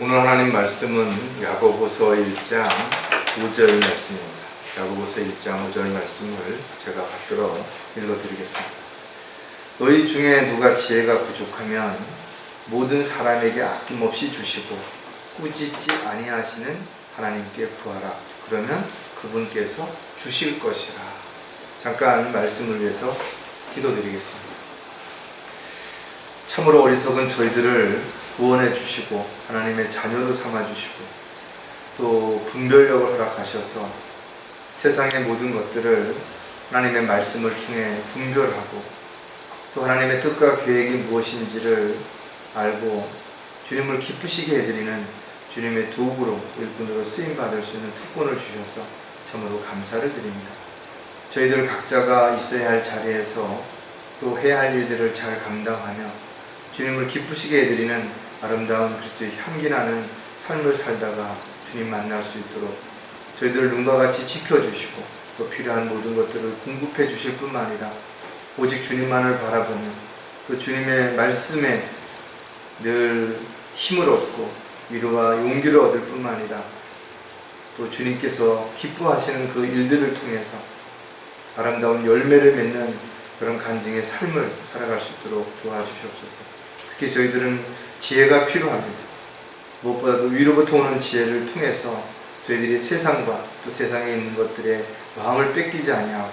오늘 하나님 말씀은 야고보서 1장 5절 말씀입니다. 야고보서 1장 5절 말씀을 제가 받들어 읽어드리겠습니다. 너희 중에 누가 지혜가 부족하면 모든 사람에게 아낌없이 주시고 꾸짖지 아니하시는 하나님께 구하라. 그러면 그분께서 주실 것이라. 잠깐 말씀을 위해서 기도드리겠습니다. 참으로 어리석은 저희들을 구원해 주시고 하나님의 자녀로 삼아 주시고 또 분별력을 허락하셔서 세상의 모든 것들을 하나님의 말씀을 통해 분별하고 또 하나님의 뜻과 계획이 무엇인지를 알고 주님을 기쁘시게 해드리는 주님의 도구로 일꾼으로 쓰임받을 수 있는 특권을 주셔서 참으로 감사를 드립니다. 저희들 각자가 있어야 할 자리에서 또 해야 할 일들을 잘 감당하며 주님을 기쁘시게 해드리는 아름다운 그리스도의 향기나는 삶을 살다가 주님 만날 수 있도록 저희들 눈과 같이 지켜주시고 또 필요한 모든 것들을 공급해 주실 뿐만 아니라 오직 주님만을 바라보며 또 주님의 말씀에 늘 힘을 얻고 위로와 용기를 얻을 뿐만 아니라 또 주님께서 기뻐하시는 그 일들을 통해서 아름다운 열매를 맺는 그런 간증의 삶을 살아갈 수 있도록 도와주시옵소서. 특히 저희들은 지혜가 필요합니다. 무엇보다도 위로부터 오는 지혜를 통해서 저희들이 세상과 또 세상에 있는 것들에 마음을 뺏기지 아니하고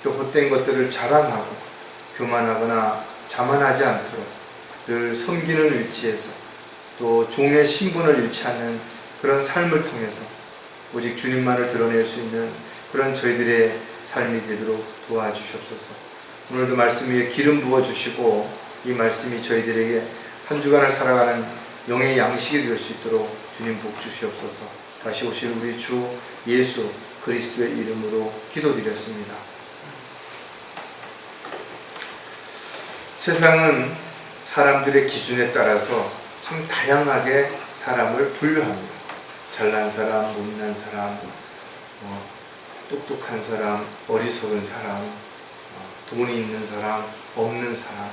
또 헛된 것들을 자랑하고 교만하거나 자만하지 않도록 늘 섬기는 위치에서 또 종의 신분을 잃지 않는 그런 삶을 통해서 오직 주님만을 드러낼 수 있는 그런 저희들의 삶이 되도록 도와주시옵소서. 오늘도 말씀 위에 기름 부어주시고 이 말씀이 저희들에게 한 주간을 살아가는 영의 양식이 될 수 있도록 주님 복 주시옵소서. 다시 오실 우리 주 예수 그리스도의 이름으로 기도드렸습니다. 세상은 사람들의 기준에 따라서 참 다양하게 사람을 분류합니다. 잘난 사람, 못난 사람, 똑똑한 사람, 어리석은 사람, 돈이 있는 사람, 없는 사람,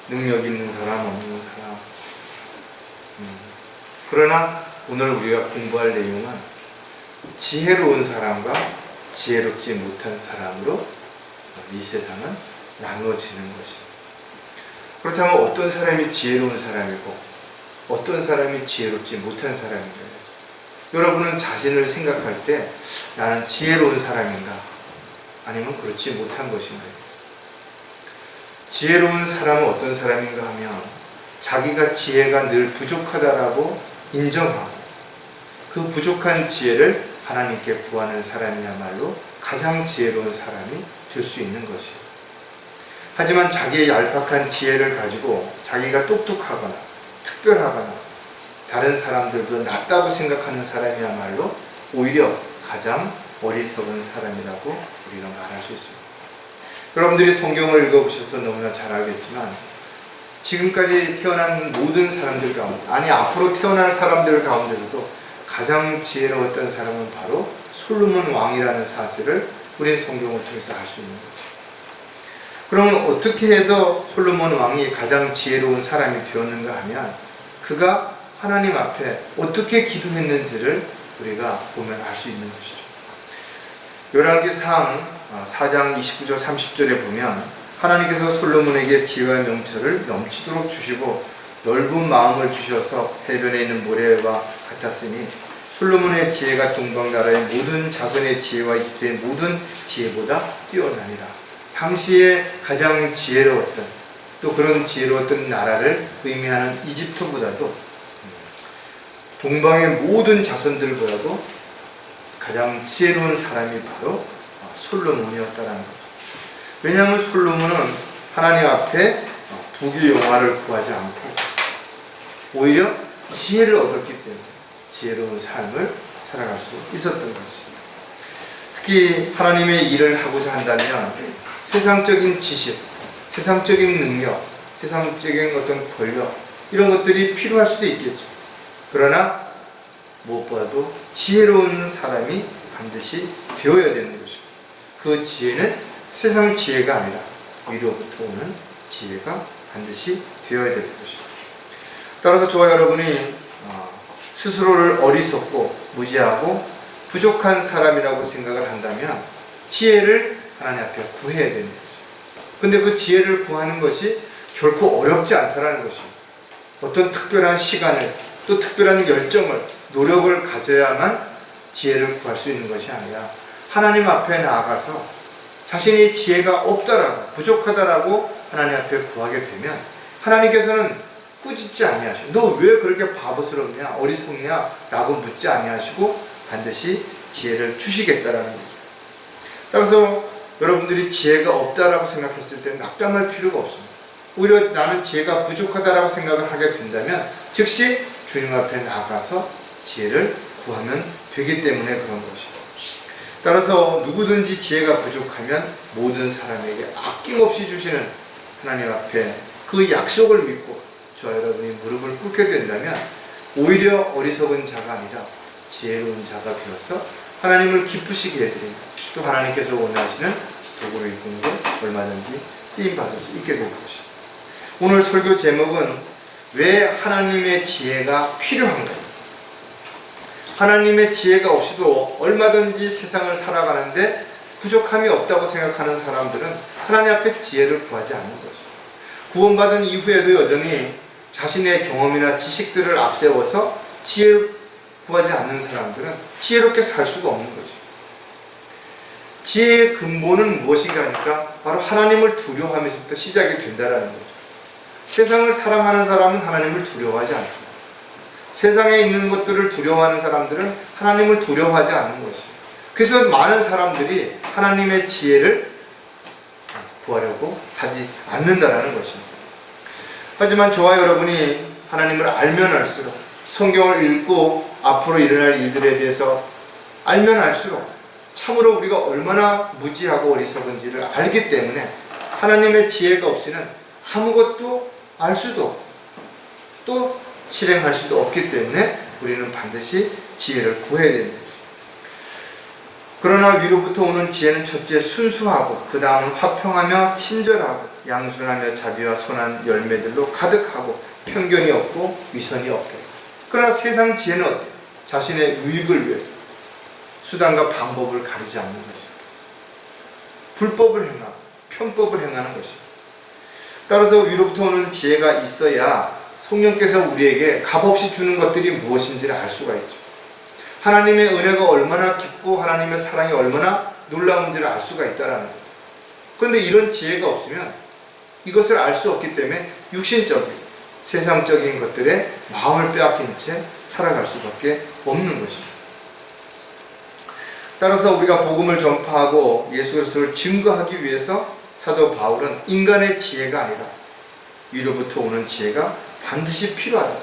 능력 있는 사람, 없는 사람. 그러나 오늘 우리가 공부할 내용은 지혜로운 사람과 지혜롭지 못한 사람으로 이 세상은 나누어지는 것입니다. 그렇다면 어떤 사람이 지혜로운 사람이고 어떤 사람이 지혜롭지 못한 사람인가요? 여러분은 자신을 생각할 때 나는 지혜로운 사람인가? 아니면 그렇지 못한 것인가요? 지혜로운 사람은 어떤 사람인가 하면 자기가 지혜가 늘 부족하다라고 인정하고 그 부족한 지혜를 하나님께 구하는 사람이야말로 가장 지혜로운 사람이 될 수 있는 것이에요. 하지만 자기의 얄팍한 지혜를 가지고 자기가 똑똑하거나 특별하거나 다른 사람들보다 낫다고 생각하는 사람이야말로 오히려 가장 어리석은 사람이라고 우리가 말할 수 있습니다. 여러분들이 성경을 읽어보셔서 너무나 잘 알겠지만 지금까지 태어난 모든 사람들 가운데 아니 앞으로 태어날 사람들 가운데서도 가장 지혜로웠던 사람은 바로 솔로몬 왕이라는 사실을 우리는 성경을 통해서 알 수 있는 거죠. 그러면 어떻게 해서 솔로몬 왕이 가장 지혜로운 사람이 되었는가 하면 그가 하나님 앞에 어떻게 기도했는지를 우리가 보면 알 수 있는 것이죠. 열왕기상 4장 29절 30절에 보면 하나님께서 솔로몬에게 지혜와 명철을 넘치도록 주시고 넓은 마음을 주셔서 해변에 있는 모래와 같았으니 솔로몬의 지혜가 동방나라의 모든 자손의 지혜와 이집트의 모든 지혜보다 뛰어나니라. 당시에 가장 지혜로웠던 또 그런 지혜로웠던 나라를 의미하는 이집트보다도 동방의 모든 자손들보다도 가장 지혜로운 사람이 바로 솔로몬이었다는 거죠. 왜냐하면 솔로몬은 하나님 앞에 부귀영화를 구하지 않고 오히려 지혜를 얻었기 때문에 지혜로운 삶을 살아갈 수 있었던 것입니다. 특히 하나님의 일을 하고자 한다면 세상적인 지식, 세상적인 능력, 세상적인 어떤 권력 이런 것들이 필요할 수도 있겠죠. 그러나 무엇보다도 지혜로운 사람이 반드시 되어야 되는 것입니다. 그 지혜는 세상 지혜가 아니라 위로부터 오는 지혜가 반드시 되어야 될 것입니다. 따라서 저와 여러분이 스스로를 어리석고 무지하고 부족한 사람이라고 생각을 한다면 지혜를 하나님 앞에 구해야 되는 거죠. 근데 그 지혜를 구하는 것이 결코 어렵지 않다라는 것입니다. 어떤 특별한 시간을 또 특별한 열정을 노력을 가져야만 지혜를 구할 수 있는 것이 아니라 하나님 앞에 나아가서 자신이 지혜가 없다라고 부족하다라고 하나님 앞에 구하게 되면 하나님께서는 꾸짖지 아니하시고 너 왜 그렇게 바보스럽냐 어리석냐 라고 묻지 아니하시고 반드시 지혜를 주시겠다라는 거죠. 따라서 여러분들이 지혜가 없다라고 생각했을 때 낙담할 필요가 없습니다. 오히려 나는 지혜가 부족하다라고 생각을 하게 된다면 즉시 주님 앞에 나가서 지혜를 구하면 되기 때문에 그런 것이죠. 따라서 누구든지 지혜가 부족하면 모든 사람에게 아낌없이 주시는 하나님 앞에 그 약속을 믿고 저와 여러분이 무릎을 꿇게 된다면 오히려 어리석은 자가 아니라 지혜로운 자가 되어서 하나님을 기쁘시게 해드립니다. 또 하나님께서 원하시는 도구로 이끄는 것 얼마든지 쓰임받을 수 있게 될 것입니다. 오늘 설교 제목은 왜 하나님의 지혜가 필요한가? 하나님의 지혜가 없이도 얼마든지 세상을 살아가는데 부족함이 없다고 생각하는 사람들은 하나님 앞에 지혜를 구하지 않는 것입니다. 구원받은 이후에도 여전히 자신의 경험이나 지식들을 앞세워서 지혜를 구하지 않는 사람들은 지혜롭게 살 수가 없는 거죠. 지혜의 근본은 무엇인가 하니까 바로 하나님을 두려워하면서부터 시작이 된다는 거죠. 세상을 사랑하는 사람은 하나님을 두려워하지 않습니다. 세상에 있는 것들을 두려워하는 사람들은 하나님을 두려워하지 않는 것이에요. 그래서 많은 사람들이 하나님의 지혜를 구하려고 하지 않는다라는 것입니다. 하지만 저와 여러분이 하나님을 알면 알수록 성경을 읽고 앞으로 일어날 일들에 대해서 알면 알수록 참으로 우리가 얼마나 무지하고 어리석은지를 알기 때문에 하나님의 지혜가 없이는 아무것도 알 수도 또 실행할 수도 없기 때문에 우리는 반드시 지혜를 구해야 됩니다. 그러나 위로부터 오는 지혜는 첫째 순수하고 그 다음은 화평하며 친절하고 양순하며 자비와 선한 열매들로 가득하고 편견이 없고 위선이 없다. 그러나 세상 지혜는 어때요? 자신의 유익을 위해서 수단과 방법을 가리지 않는 것입니다. 불법을 행하고 편법을 행하는 것입니다. 따라서 위로부터 오는 지혜가 있어야 성령께서 우리에게 값없이 주는 것들이 무엇인지를 알 수가 있죠. 하나님의 은혜가 얼마나 깊고 하나님의 사랑이 얼마나 놀라운지를 알 수가 있다는 거예요. 그런데 이런 지혜가 없으면 이것을 알 수 없기 때문에 육신적인 세상적인 것들에 마음을 빼앗긴 채 살아갈 수밖에 없는 것입니다. 따라서 우리가 복음을 전파하고 예수 그리스도를 증거하기 위해서 사도 바울은 인간의 지혜가 아니라 위로부터 오는 지혜가 반드시 필요하다.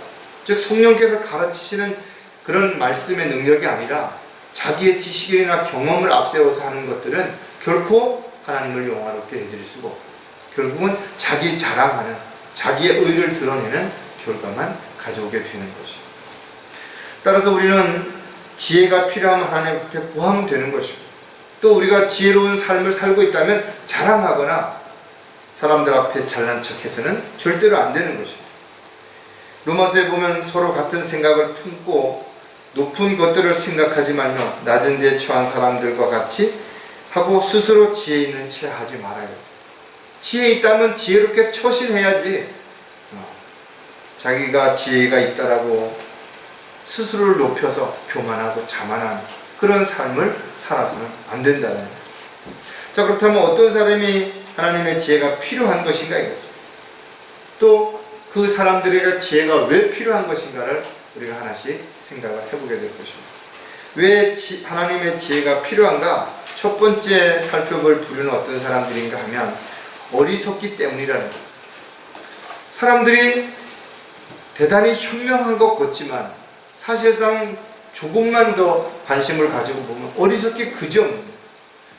즉 성령께서 가르치시는 그런 말씀의 능력이 아니라 자기의 지식이나 경험을 앞세워서 하는 것들은 결코 하나님을 영화롭게 해드릴 수가 없고 결국은 자기 자랑하는 자기의 의를 드러내는 결과만 가져오게 되는 것입니다. 따라서 우리는 지혜가 필요하면 하나님 앞에 구하면 되는 것이고 또 우리가 지혜로운 삶을 살고 있다면 자랑하거나 사람들 앞에 잘난 척해서는 절대로 안 되는 것입니다. 로마서에 보면 서로 같은 생각을 품고 높은 것들을 생각하지만요 낮은 데 처한 사람들과 같이 하고 스스로 지혜 있는 채 하지 말아요. 지혜 있다면 지혜롭게 처신해야지 자기가 지혜가 있다라고 스스로를 높여서 교만하고 자만한 그런 삶을 살아서는 안 된다는 거예요. 자, 그렇다면 어떤 사람이 하나님의 지혜가 필요한 것인가 이거죠. 또 그 사람들에게 지혜가 왜 필요한 것인가를 우리가 하나씩 생각을 해보게 될 것입니다. 왜 하나님의 지혜가 필요한가? 첫 번째 살펴볼 부류는 어떤 사람들인가 하면 어리석기 때문이라는 거죠. 사람들이 대단히 현명한 것 같지만 사실상 조금만 더 관심을 가지고 보면 어리석기 그지없는,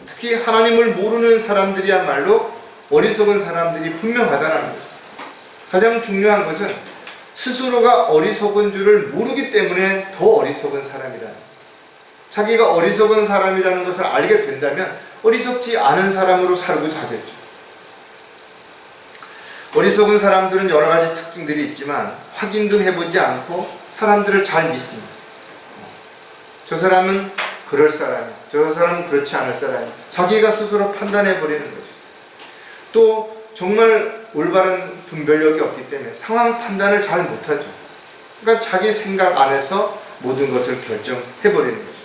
특히 하나님을 모르는 사람들이야말로 어리석은 사람들이 분명하다는 거죠. 가장 중요한 것은 스스로가 어리석은 줄을 모르기 때문에 더 어리석은 사람이라는 거예요. 자기가 어리석은 사람이라는 것을 알게 된다면 어리석지 않은 사람으로 살고자 하겠죠. 어리석은 사람들은 여러 가지 특징들이 있지만 확인도 해보지 않고 사람들을 잘 믿습니다. 저 사람은 그럴 사람이, 저 사람은 그렇지 않을 사람이, 자기가 스스로 판단해버리는 거죠. 또 정말 올바른 분별력이 없기 때문에 상황 판단을 잘 못하죠. 그러니까 자기 생각 안에서 모든 것을 결정해버리는 거죠.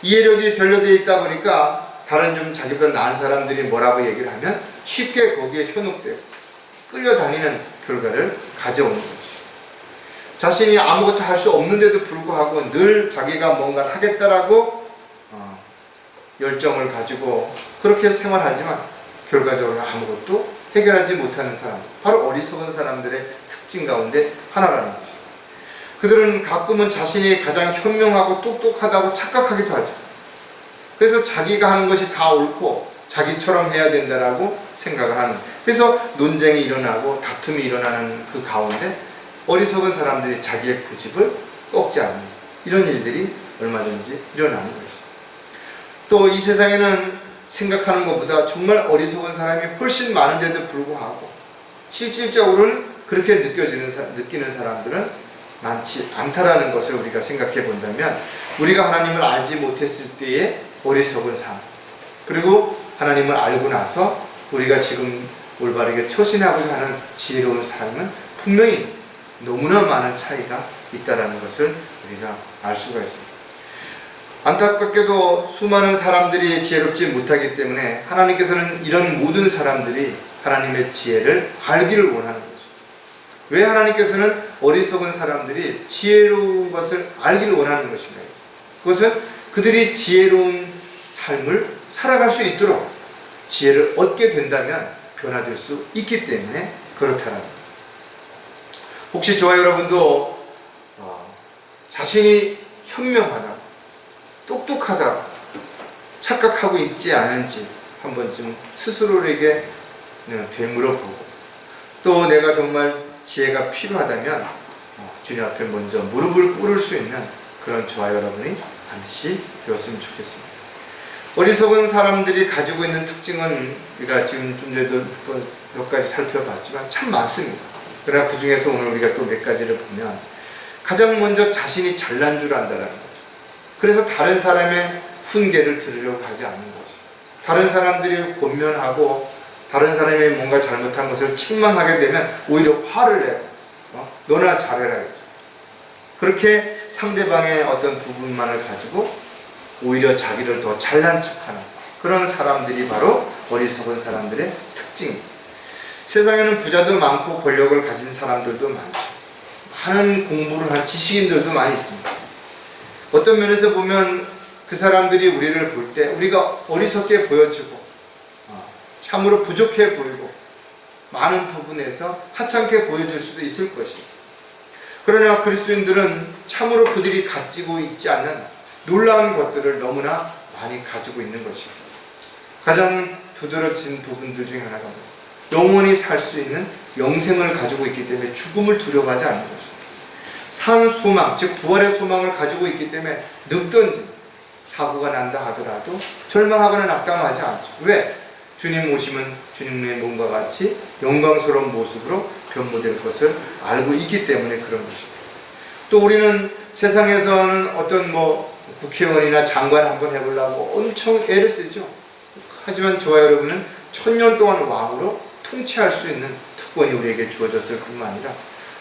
이해력이 결여되어 있다 보니까 다른 좀 자기보다 나은 사람들이 뭐라고 얘기를 하면 쉽게 거기에 현혹되고 끌려다니는 결과를 가져오는 거죠. 자신이 아무것도 할 수 없는데도 불구하고 늘 자기가 뭔가를 하겠다라고 열정을 가지고 그렇게 생활하지만 결과적으로 아무것도 해결하지 못하는 사람, 바로 어리석은 사람들의 특징 가운데 하나라는 거죠. 그들은 가끔은 자신이 가장 현명하고 똑똑하다고 착각하기도 하죠. 그래서 자기가 하는 것이 다 옳고 자기처럼 해야 된다라고 생각을 하는, 그래서 논쟁이 일어나고 다툼이 일어나는 그 가운데 어리석은 사람들이 자기의 고집을 꺾지 않는 이런 일들이 얼마든지 일어나는 것이죠. 또 이 세상에는 생각하는 것보다 정말 어리석은 사람이 훨씬 많은데도 불구하고 실질적으로는 그렇게 느끼는 사람들은 많지 않다라는 것을 우리가 생각해 본다면, 우리가 하나님을 알지 못했을 때의 어리석은 삶, 그리고 하나님을 알고 나서 우리가 지금 올바르게 처신하고자 하는 지혜로운 삶은 분명히 너무나 많은 차이가 있다는 것을 우리가 알 수가 있습니다. 안타깝게도 수많은 사람들이 지혜롭지 못하기 때문에 하나님께서는 이런 모든 사람들이 하나님의 지혜를 알기를 원하는 거죠. 왜 하나님께서는 어리석은 사람들이 지혜로운 것을 알기를 원하는 것인가요? 그것은 그들이 지혜로운 삶을 살아갈 수 있도록 지혜를 얻게 된다면 변화될 수 있기 때문에 그렇다는 거예요. 혹시 저와 여러분도 자신이 현명하다, 똑똑하다 착각하고 있지 않은지 한 번쯤 스스로에게 되물어보고, 또 내가 정말 지혜가 필요하다면 주님 앞에 먼저 무릎을 꿇을 수 있는 그런 저와 여러분이 반드시 되었으면 좋겠습니다. 어리석은 사람들이 가지고 있는 특징은 우리가 지금 좀 전에도 몇 가지 살펴봤지만 참 많습니다. 그러나 그 중에서 오늘 우리가 또 몇 가지를 보면, 가장 먼저 자신이 잘난 줄 안다는 거죠. 그래서 다른 사람의 훈계를 들으려고 하지 않는 거죠. 다른 사람들이 권면하고 다른 사람이 뭔가 잘못한 것을 책망하게 되면 오히려 화를 내고 너나 잘해라. 그렇게 상대방의 어떤 부분만을 가지고 오히려 자기를 더 잘난 척하는 그런 사람들이 바로 어리석은 사람들의 특징입니다. 세상에는 부자도 많고 권력을 가진 사람들도 많죠. 많은 공부를 한 지식인들도 많이 있습니다. 어떤 면에서 보면 그 사람들이 우리를 볼 때 우리가 어리석게 보여지고 참으로 부족해 보이고 많은 부분에서 하찮게 보여질 수도 있을 것이에요. 그러나 그리스도인들은 참으로 그들이 가지고 있지 않는 놀라운 것들을 너무나 많이 가지고 있는 것입니다. 가장 두드러진 부분들 중에 하나가 영원히 살 수 있는 영생을 가지고 있기 때문에 죽음을 두려워하지 않는 것입니다. 산 소망, 즉 부활의 소망을 가지고 있기 때문에 늙든지 사고가 난다 하더라도 절망하거나 낙담하지 않죠. 왜? 주님 오시면 주님의 몸과 같이 영광스러운 모습으로 변모될 것을 알고 있기 때문에 그런 것입니다. 또 우리는 세상에서는 어떤 국회의원이나 장관 한번 해보려고 엄청 애를 쓰죠. 하지만 저와 여러분은 1000년 동안 왕으로 통치할 수 있는 특권이 우리에게 주어졌을 뿐만 아니라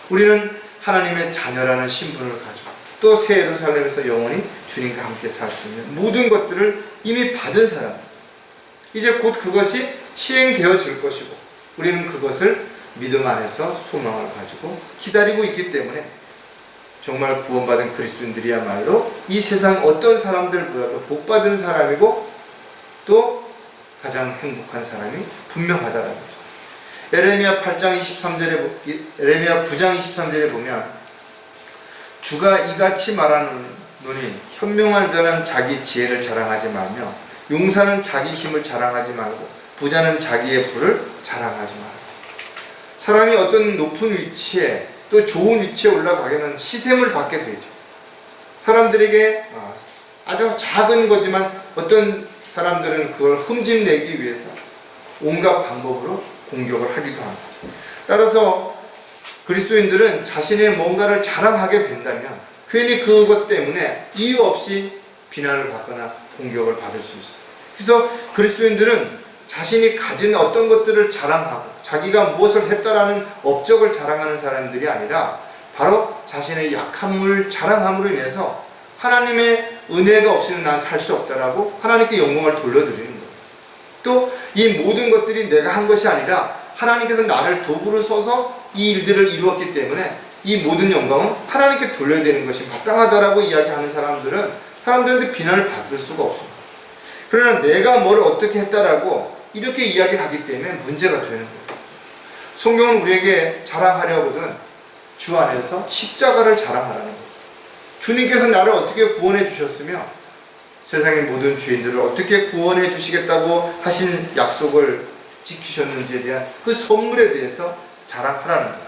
우리는 하나님의 자녀라는 신분을 가지고 또 새 예루살렘에서 영원히 주님과 함께 살 수 있는 모든 것들을 이미 받은 사람, 이제 곧 그것이 시행되어질 것이고 우리는 그것을 믿음 안에서 소망을 가지고 기다리고 있기 때문에 정말 구원받은 그리스도인들이야말로 이 세상 어떤 사람들보다도 복받은 사람이고 또 가장 행복한 사람이 분명하다는 거죠. 에레미야 9장 23절에 보면 주가 이같이 말하노니 현명한 자는 자기 지혜를 자랑하지 말며 용사는 자기 힘을 자랑하지 말고 부자는 자기의 부를 자랑하지 말고. 사람이 어떤 높은 위치에 또 좋은 위치에 올라가려면 시샘을 받게 되죠. 사람들에게 아주 작은 거지만 어떤 사람들은 그걸 흠집내기 위해서 온갖 방법으로 공격을 하기도 합니다. 따라서 그리스도인들은 자신의 뭔가를 자랑하게 된다면 괜히 그것 때문에 이유 없이 비난을 받거나 공격을 받을 수 있어요. 그래서 그리스도인들은 자신이 가진 어떤 것들을 자랑하고 자기가 무엇을 했다라는 업적을 자랑하는 사람들이 아니라 바로 자신의 약함을 자랑함으로 인해서 하나님의 은혜가 없이는 난 살 수 없다라고 하나님께 영광을 돌려드리는 거예요. 또 이 모든 것들이 내가 한 것이 아니라 하나님께서 나를 도구로 써서 이 일들을 이루었기 때문에 이 모든 영광은 하나님께 돌려야 되는 것이 마땅하다라고 이야기하는 사람들한테 비난을 받을 수가 없습니다. 그러나 내가 뭘 어떻게 했다라고 이렇게 이야기를 하기 때문에 문제가 되는 거예요. 성경은 우리에게 자랑하려거든 주 안에서 십자가를 자랑하라는 거예요. 주님께서 나를 어떻게 구원해 주셨으며 세상의 모든 죄인들을 어떻게 구원해 주시겠다고 하신 약속을 지키셨는지에 대한 그 선물에 대해서 자랑하라는 거예요.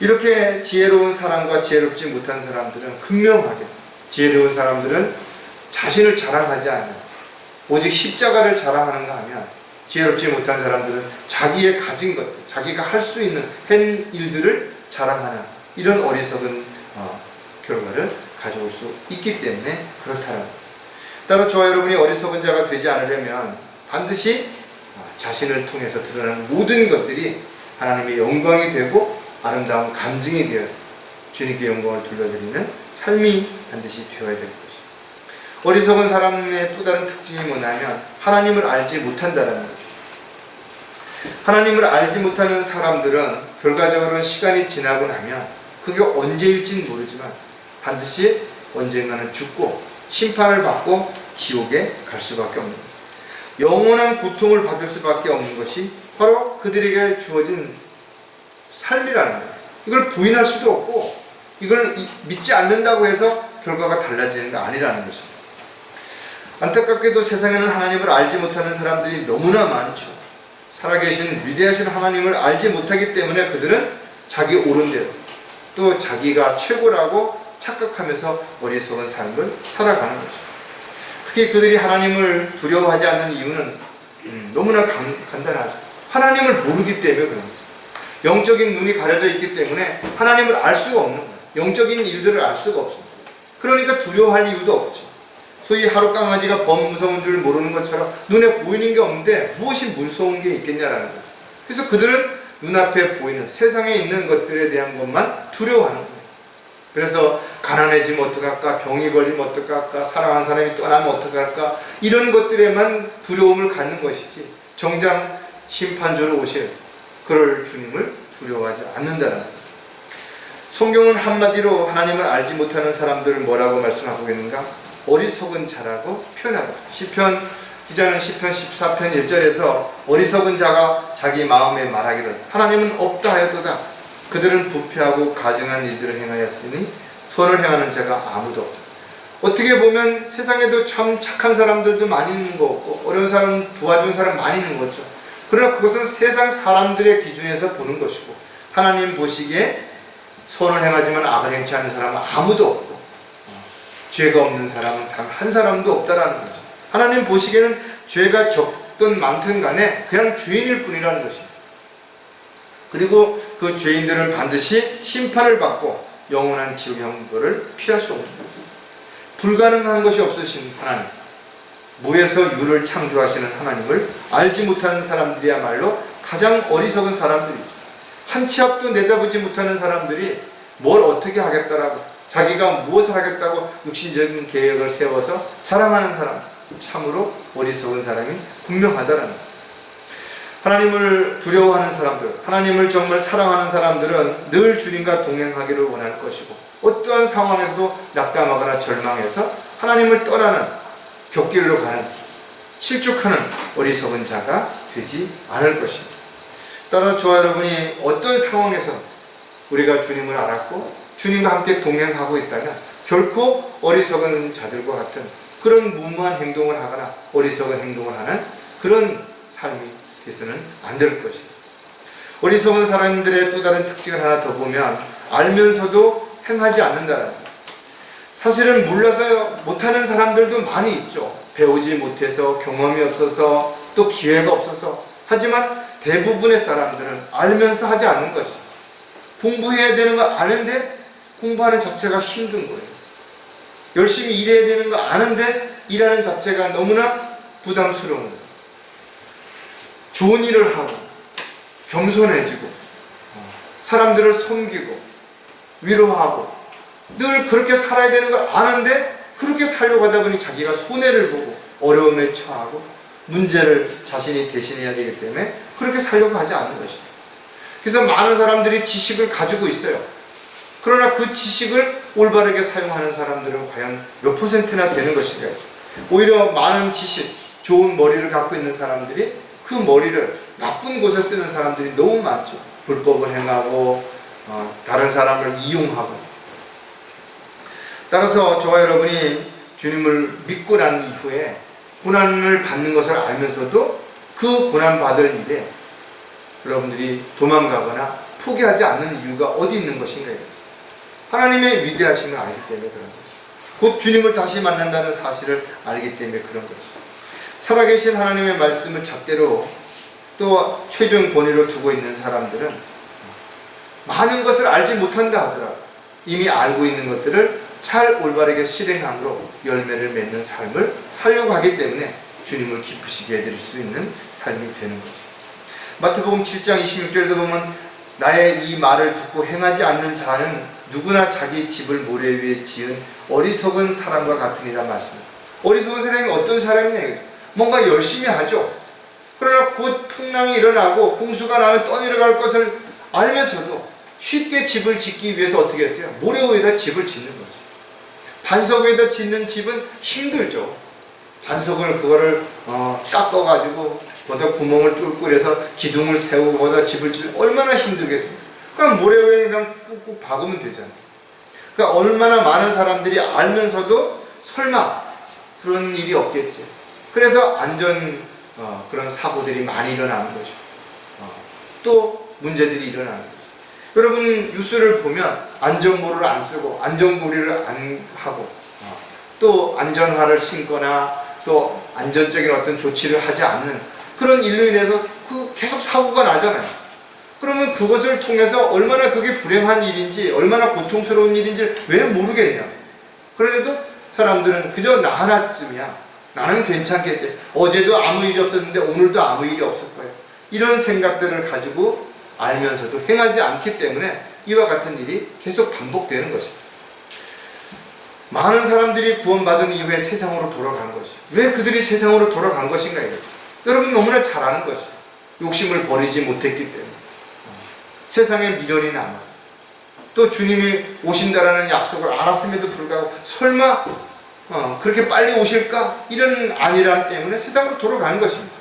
이렇게 지혜로운 사람과 지혜롭지 못한 사람들은 극명하게, 지혜로운 사람들은 자신을 자랑하지 않는 오직 십자가를 자랑하는가 하면, 지혜롭지 못한 사람들은 자기의 가진 것들, 자기가 할 수 있는 한 일들을 자랑하는 이런 어리석은 결과를 가져올 수 있기 때문에 그렇다는 거예요. 따라 저와 여러분이 어리석은 자가 되지 않으려면 반드시 자신을 통해서 드러나는 모든 것들이 하나님의 영광이 되고 아름다운 간증이 되어서 주님께 영광을 돌려드리는 삶이 반드시 되어야 될 것이죠. 어리석은 사람의 또 다른 특징이 뭐냐면 하나님을 알지 못한다는 거죠. 하나님을 알지 못하는 사람들은 결과적으로는 시간이 지나고 나면 그게 언제일지는 모르지만 반드시 언젠가는 죽고 심판을 받고 지옥에 갈 수밖에 없는 거죠. 영원한 고통을 받을 수밖에 없는 것이 바로 그들에게 주어진 삶이라는 거예요. 이걸 부인할 수도 없고 이걸 믿지 않는다고 해서 결과가 달라지는 게 아니라는 것입니다. 안타깝게도 세상에는 하나님을 알지 못하는 사람들이 너무나 많죠. 살아계신 위대하신 하나님을 알지 못하기 때문에 그들은 자기 옳은 대로 또 자기가 최고라고 착각하면서 어리석은 삶을 살아가는 것이죠. 특히 그들이 하나님을 두려워하지 않는 이유는 너무나 간단하죠. 하나님을 모르기 때문에 그런 거죠. 영적인 눈이 가려져 있기 때문에 하나님을 알 수가 없는 거예요. 영적인 일들을 알 수가 없습니다. 그러니까 두려워할 이유도 없죠. 소위 하루 강아지가 범 무서운 줄 모르는 것처럼 눈에 보이는 게 없는데 무엇이 무서운 게 있겠냐라는 거죠. 그래서 그들은 눈앞에 보이는 세상에 있는 것들에 대한 것만 두려워하는 거예요. 그래서 가난해지면 어떡할까, 병이 걸리면 어떡할까, 사랑하는 사람이 떠나면 어떡할까, 이런 것들에만 두려움을 갖는 것이지 정작 심판주로 오실 그럴 주님을 두려워하지 않는다는 거예요. 성경은 한마디로 하나님을 알지 못하는 사람들을 뭐라고 말씀하고 있는가? 어리석은 자라고 표현하고 있습니다. 시편 기자는 시편 14편 1절에서 어리석은 자가 자기 마음에 말하기를 하나님은 없다 하였도다. 그들은 부패하고 가증한 일들을 행하였으니 선을 행하는 자가 아무도 없다. 어떻게 보면 세상에도 참 착한 사람들도 많이 있는 거 없고 어려운 사람 도와준 사람 많이 있는 거죠. 그러나 그것은 세상 사람들의 기준에서 보는 것이고 하나님 보시기에 선을 행하지만 악을 행치 않는 사람은 아무도 없고 죄가 없는 사람은 단 한 사람도 없다라는 거죠. 하나님 보시기에는 죄가 적든 많든 간에 그냥 죄인일 뿐이라는 것입니다. 그리고 그 죄인들은 반드시 심판을 받고 영원한 지옥의 형벌을 피할 수 없는 거예요. 불가능한 것이 없으신 하나님, 무에서 유를 창조하시는 하나님을 알지 못하는 사람들이야말로 가장 어리석은 사람들이죠. 한 치 앞도 내다보지 못하는 사람들이 뭘 어떻게 하겠다라고 자기가 무엇을 하겠다고 육신적인 계획을 세워서 자랑하는 사람, 참으로 어리석은 사람이 분명하다라는 거예요. 하나님을 두려워하는 사람들, 하나님을 정말 사랑하는 사람들은 늘 주님과 동행하기를 원할 것이고 어떠한 상황에서도 낙담하거나 절망해서 하나님을 떠나는 곁길로 가는 실족하는 어리석은 자가 되지 않을 것입니다. 따라 저와 여러분이 어떤 상황에서 우리가 주님을 알았고 주님과 함께 동행하고 있다면 결코 어리석은 자들과 같은 그런 무모한 행동을 하거나 어리석은 행동을 하는 그런 삶이 돼서는 안 될 것입니다. 어리석은 사람들의 또 다른 특징을 하나 더 보면 알면서도 행하지 않는다는 거예요. 사실은 몰라서 못하는 사람들도 많이 있죠. 배우지 못해서 경험이 없어서 또 기회가 없어서. 하지만 대부분의 사람들은 알면서 하지 않는 것이, 공부해야 되는 거 아는데 공부하는 자체가 힘든 거예요. 열심히 일해야 되는 거 아는데 일하는 자체가 너무나 부담스러운 거예요. 좋은 일을 하고 겸손해지고 사람들을 섬기고 위로하고 늘 그렇게 살아야 되는 걸 아는데 그렇게 살려고 하다 보니 자기가 손해를 보고 어려움에 처하고 문제를 자신이 대신해야 되기 때문에 그렇게 살려고 하지 않는 것입니다. 그래서 많은 사람들이 지식을 가지고 있어요. 그러나 그 지식을 올바르게 사용하는 사람들은 과연 몇 %나 되는 것인가. 오히려 많은 지식, 좋은 머리를 갖고 있는 사람들이 그 머리를 나쁜 곳에 쓰는 사람들이 너무 많죠. 불법을 행하고 다른 사람을 이용하고. 따라서 저와 여러분이 주님을 믿고 난 이후에 고난을 받는 것을 알면서도 그 고난받을 일에 여러분들이 도망가거나 포기하지 않는 이유가 어디 있는 것인가. 하나님의 위대하심을 알기 때문에 그런 것이죠. 곧 주님을 다시 만난다는 사실을 알기 때문에 그런 것이죠. 살아계신 하나님의 말씀을 잣대로 또 최종 권위로 두고 있는 사람들은 많은 것을 알지 못한다 하더라도 이미 알고 있는 것들을 잘 올바르게 실행함으로 열매를 맺는 삶을 살려고 하기 때문에 주님을 기쁘시게 해드릴 수 있는 삶이 되는 것이죠. 마태복음 7장 26절에도 보면 나의 이 말을 듣고 행하지 않는 자는 누구나 자기 집을 모래 위에 지은 어리석은 사람과 같으니라 말씀입니다. 어리석은 사람이 어떤 사람이냐? 뭔가 열심히 하죠. 그러나 곧 풍랑이 일어나고 홍수가 나면 떠내려갈 것을 알면서도 쉽게 집을 짓기 위해서 어떻게 했어요? 모래 위에다 집을 짓는 거죠. 반석 위에다 짓는 집은 힘들죠. 반석을 그거를 깎아가지고 거기다 구멍을 뚫고 그래서 기둥을 세우고 거기다 집을 짓는 얼마나 힘들겠습니까? 그럼 모래 위에 그냥 꾹꾹 박으면 되잖아요. 그러니까 얼마나 많은 사람들이 알면서도 설마 그런 일이 없겠지. 그래서 그런 사고들이 많이 일어나는 거죠. 또 문제들이 일어나는 거죠. 여러분 뉴스를 보면 안전모를 안 쓰고 안전고리를 안 하고 또 안전화를 신거나 또 안전적인 어떤 조치를 하지 않는 그런 일로 인해서 계속 사고가 나잖아요. 그러면 그것을 통해서 얼마나 그게 불행한 일인지 얼마나 고통스러운 일인지 왜 모르겠냐. 그래도 사람들은 그저 나 하나쯤이야. 나는 괜찮겠지. 어제도 아무 일이 없었는데 오늘도 아무 일이 없을 거야. 이런 생각들을 가지고 알면서도 행하지 않기 때문에 이와 같은 일이 계속 반복되는 것입니다. 많은 사람들이 구원받은 이후에 세상으로 돌아간 것이. 왜 그들이 세상으로 돌아간 것인가 이거죠. 여러분 너무나 잘 아는 것이. 욕심을 버리지 못했기 때문에. 세상에 미련이 남았어. 또 주님이 오신다라는 약속을 알았음에도 불구하고 설마 그렇게 빨리 오실까? 이런 안일함 때문에 세상으로 돌아가는 것입니다.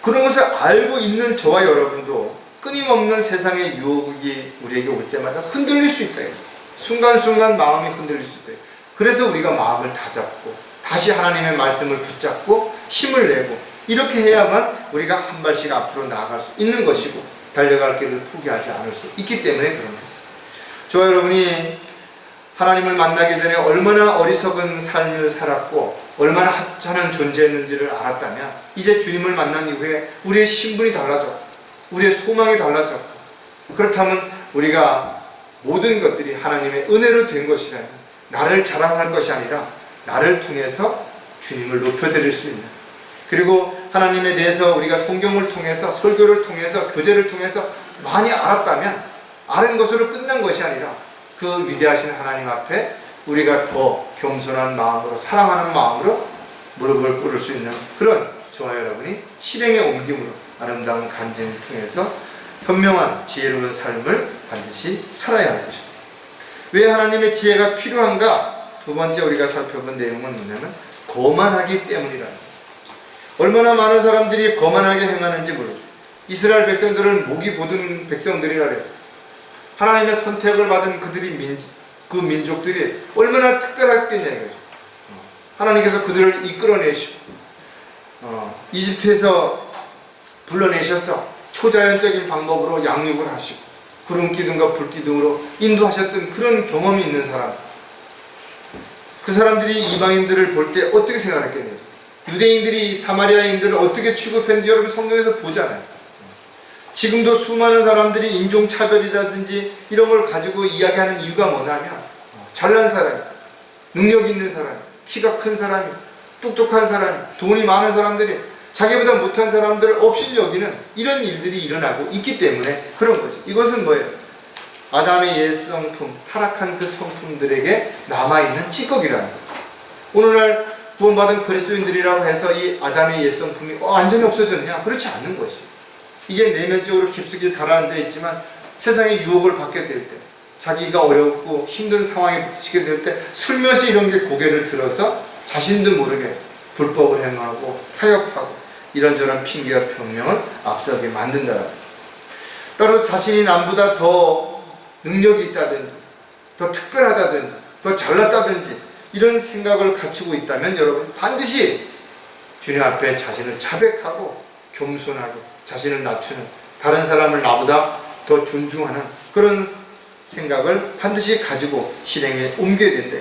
그런 것을 알고 있는 저와 여러분도 끊임없는 세상의 유혹이 우리에게 올 때마다 흔들릴 수 있다. 순간순간 마음이 흔들릴 수 있다. 그래서 우리가 마음을 다잡고 다시 하나님의 말씀을 붙잡고 힘을 내고 이렇게 해야만 우리가 한 발씩 앞으로 나아갈 수 있는 것이고 달려갈 길을 포기하지 않을 수 있기 때문에 그런 것입니다. 저와 여러분이 하나님을 만나기 전에 얼마나 어리석은 삶을 살았고 얼마나 하찮은 존재였는지를 알았다면 이제 주님을 만난 이후에 우리의 신분이 달라졌고 우리의 소망이 달라졌고 그렇다면 우리가 모든 것들이 하나님의 은혜로 된 것이라면 나를 자랑할 것이 아니라 나를 통해서 주님을 높여드릴 수 있는 그리고 하나님에 대해서 우리가 성경을 통해서 설교를 통해서 교제를 통해서 많이 알았다면 아는 것으로 끝난 것이 아니라 그 위대하신 하나님 앞에 우리가 더 겸손한 마음으로 사랑하는 마음으로 무릎을 꿇을 수 있는 그런 저와 여러분이 실행에 옮김으로 아름다운 간증을 통해서 현명한 지혜로운 삶을 반드시 살아야 할 것입니다. 왜 하나님의 지혜가 필요한가? 두 번째 우리가 살펴본 내용은 뭐냐면 거만하기 때문이라는 거예요. 얼마나 많은 사람들이 거만하게 행하는지 모르죠. 이스라엘 백성들은 목이 고든 백성들이라 그랬어요. 하나님의 선택을 받은 그 민족들이 얼마나 특별했겠냐 이거죠. 하나님께서 그들을 이끌어내시고 이집트에서 불러내셔서 초자연적인 방법으로 양육을 하시고 구름기둥과 불기둥으로 인도하셨던 그런 경험이 있는 사람, 그 사람들이 이방인들을 볼 때 어떻게 생각했겠냐요. 유대인들이 사마리아인들을 어떻게 취급했는지 여러분 성경에서 보잖아요. 지금도 수많은 사람들이 인종차별이라든지 이런 걸 가지고 이야기하는 이유가 뭐냐면 잘난 사람, 능력 있는 사람, 키가 큰 사람, 똑똑한 사람, 돈이 많은 사람들이 자기보다 못한 사람들을 없이 여기는 이런 일들이 일어나고 있기 때문에 그런 거죠. 이것은 뭐예요? 아담의 옛 성품, 타락한 그 성품들에게 남아있는 찌꺼기라는 거예요. 오늘날 구원받은 그리스도인들이라고 해서 이 아담의 옛 성품이 완전히 없어졌냐? 그렇지 않는 것이. 이게 내면적으로 깊숙이 가라앉아 있지만 세상의 유혹을 받게 될 때, 자기가 어렵고 힘든 상황에 부딪히게 될 때 슬며시 이런 게 고개를 들어서 자신도 모르게 불법을 행하고 타협하고 이런저런 핑계와 변명을 앞서게 만든다는 거예요. 따로 자신이 남보다 더 능력이 있다든지 더 특별하다든지 더 잘났다든지 이런 생각을 갖추고 있다면 여러분 반드시 주님 앞에 자신을 자백하고 겸손하게 자신을 낮추는, 다른 사람을 나보다 더 존중하는 그런 생각을 반드시 가지고 실행에 옮겨야 된다.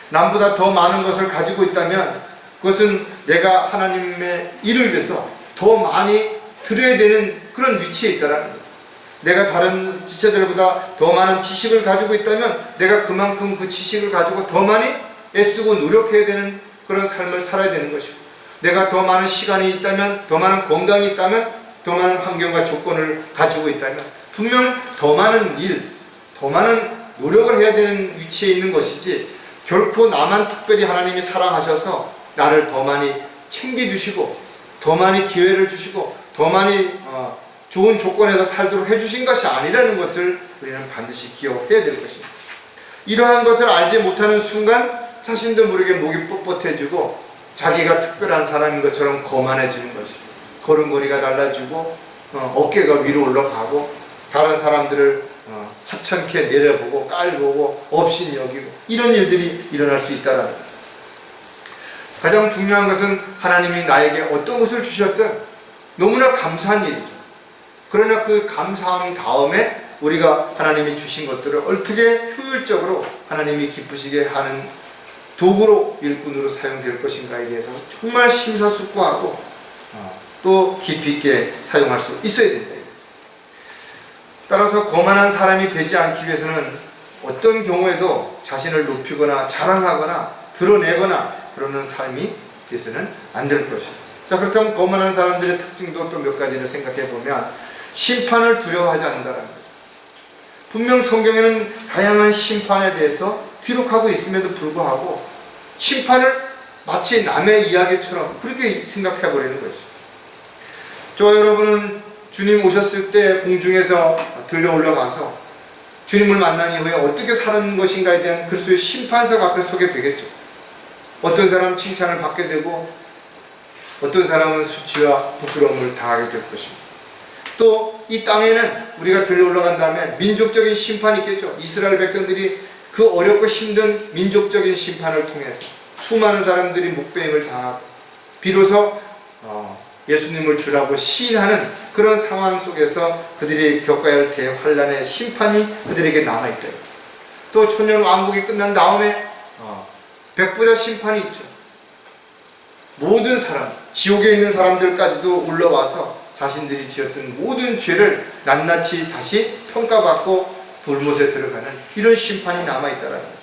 남보다 더 많은 것을 가지고 있다면 그것은 내가 하나님의 일을 위해서 더 많이 드려야 되는 그런 위치에 있다라는 거예요. 내가 다른 지체들보다 더 많은 지식을 가지고 있다면 내가 그만큼 그 지식을 가지고 더 많이 애쓰고 노력해야 되는 그런 삶을 살아야 되는 것이고, 내가 더 많은 시간이 있다면, 더 많은 건강이 있다면, 더 많은 환경과 조건을 가지고 있다면 분명 더 많은 일, 더 많은 노력을 해야 되는 위치에 있는 것이지, 결코 나만 특별히 하나님이 사랑하셔서 나를 더 많이 챙겨주시고 더 많이 기회를 주시고 더 많이 좋은 조건에서 살도록 해주신 것이 아니라는 것을 우리는 반드시 기억해야 될 것입니다. 이러한 것을 알지 못하는 순간 자신도 모르게 목이 뻣뻣해지고 자기가 특별한 사람인 것처럼 거만해지는 것이, 걸음걸이가 달라지고 어깨가 위로 올라가고 다른 사람들을 하찮게 내려보고 깔보고 없인 여기고 이런 일들이 일어날 수 있다는 거예요. 가장 중요한 것은 하나님이 나에게 어떤 것을 주셨든 너무나 감사한 일이죠. 그러나 그 감사함 다음에 우리가 하나님이 주신 것들을 어떻게 효율적으로 하나님이 기쁘시게 하는 도구로 일꾼으로 사용될 것인가에 대해서 정말 심사숙고하고 또 깊이 있게 사용할 수 있어야 된다. 따라서 거만한 사람이 되지 않기 위해서는 어떤 경우에도 자신을 높이거나 자랑하거나 드러내거나 그러는 삶이 돼서는 안 될 것이다. 자, 그렇다면 거만한 사람들의 특징도 또 몇 가지를 생각해 보면 심판을 두려워하지 않는다는 거예요. 분명 성경에는 다양한 심판에 대해서 기록하고 있음에도 불구하고 심판을 마치 남의 이야기처럼 그렇게 생각해 버리는 것이죠. 저와 여러분은 주님 오셨을 때 공중에서 들려 올라가서 주님을 만난 이후에 어떻게 사는 것인가에 대한 그리스도의 심판석 앞에 서게 되겠죠. 어떤 사람은 칭찬을 받게 되고 어떤 사람은 수치와 부끄러움을 당하게 될 것입니다. 또 이 땅에는 우리가 들려 올라간 다음에 민족적인 심판이 있겠죠. 이스라엘 백성들이 그 어렵고 힘든 민족적인 심판을 통해서 수많은 사람들이 목배임을 당하고 비로소 예수님을 주라고 시인하는 그런 상황 속에서 그들이 겪어야 할 대환란의 심판이 그들에게 남아있다. 또 천년 왕국이 끝난 다음에 백보자 심판이 있죠. 모든 사람, 지옥에 있는 사람들까지도 올라와서 자신들이 지었던 모든 죄를 낱낱이 다시 평가받고 불못에 들어가는 이런 심판이 남아있다라는 거죠.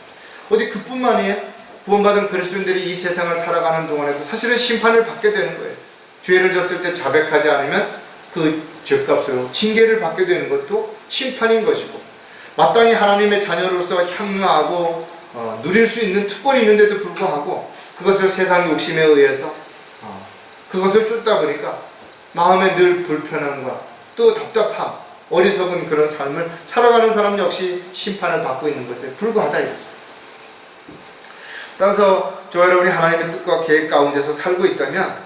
어디 그뿐만이에요. 구원받은 그리스도인들이 이 세상을 살아가는 동안에도 사실은 심판을 받게 되는 거예요. 죄를 졌을 때 자백하지 않으면 그 죄값으로 징계를 받게 되는 것도 심판인 것이고, 마땅히 하나님의 자녀로서 향유하고 누릴 수 있는 특권이 있는데도 불구하고 그것을 세상 욕심에 의해서 그것을 쫓다 보니까 마음에 늘 불편함과 또 답답함, 어리석은 그런 삶을 살아가는 사람 역시 심판을 받고 있는 것에 불과하다 이거죠. 따라서 저와 여러분이 하나님의 뜻과 계획 가운데서 살고 있다면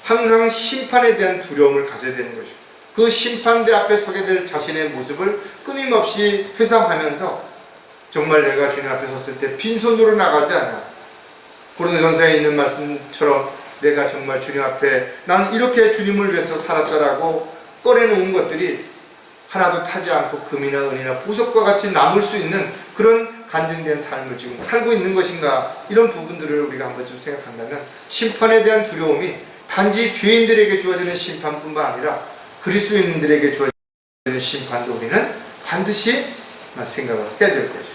항상 심판에 대한 두려움을 가져야 되는 것이죠. 그 심판대 앞에 서게 될 자신의 모습을 끊임없이 회상하면서 정말 내가 주님 앞에 섰을 때 빈손으로 나가지 않아. 고린도전서에 있는 말씀처럼 내가 정말 주님 앞에 나는 이렇게 주님을 위해서 살았다라고 꺼내놓은 것들이 하나도 타지 않고 금이나 은이나 보석과 같이 남을 수 있는 그런 간증된 삶을 지금 살고 있는 것인가, 이런 부분들을 우리가 한번 좀 생각한다면 심판에 대한 두려움이 단지 죄인들에게 주어지는 심판뿐만 아니라 그리스도인들에게 주어지는 심판도 우리는 반드시 생각을 해야 될 것이죠.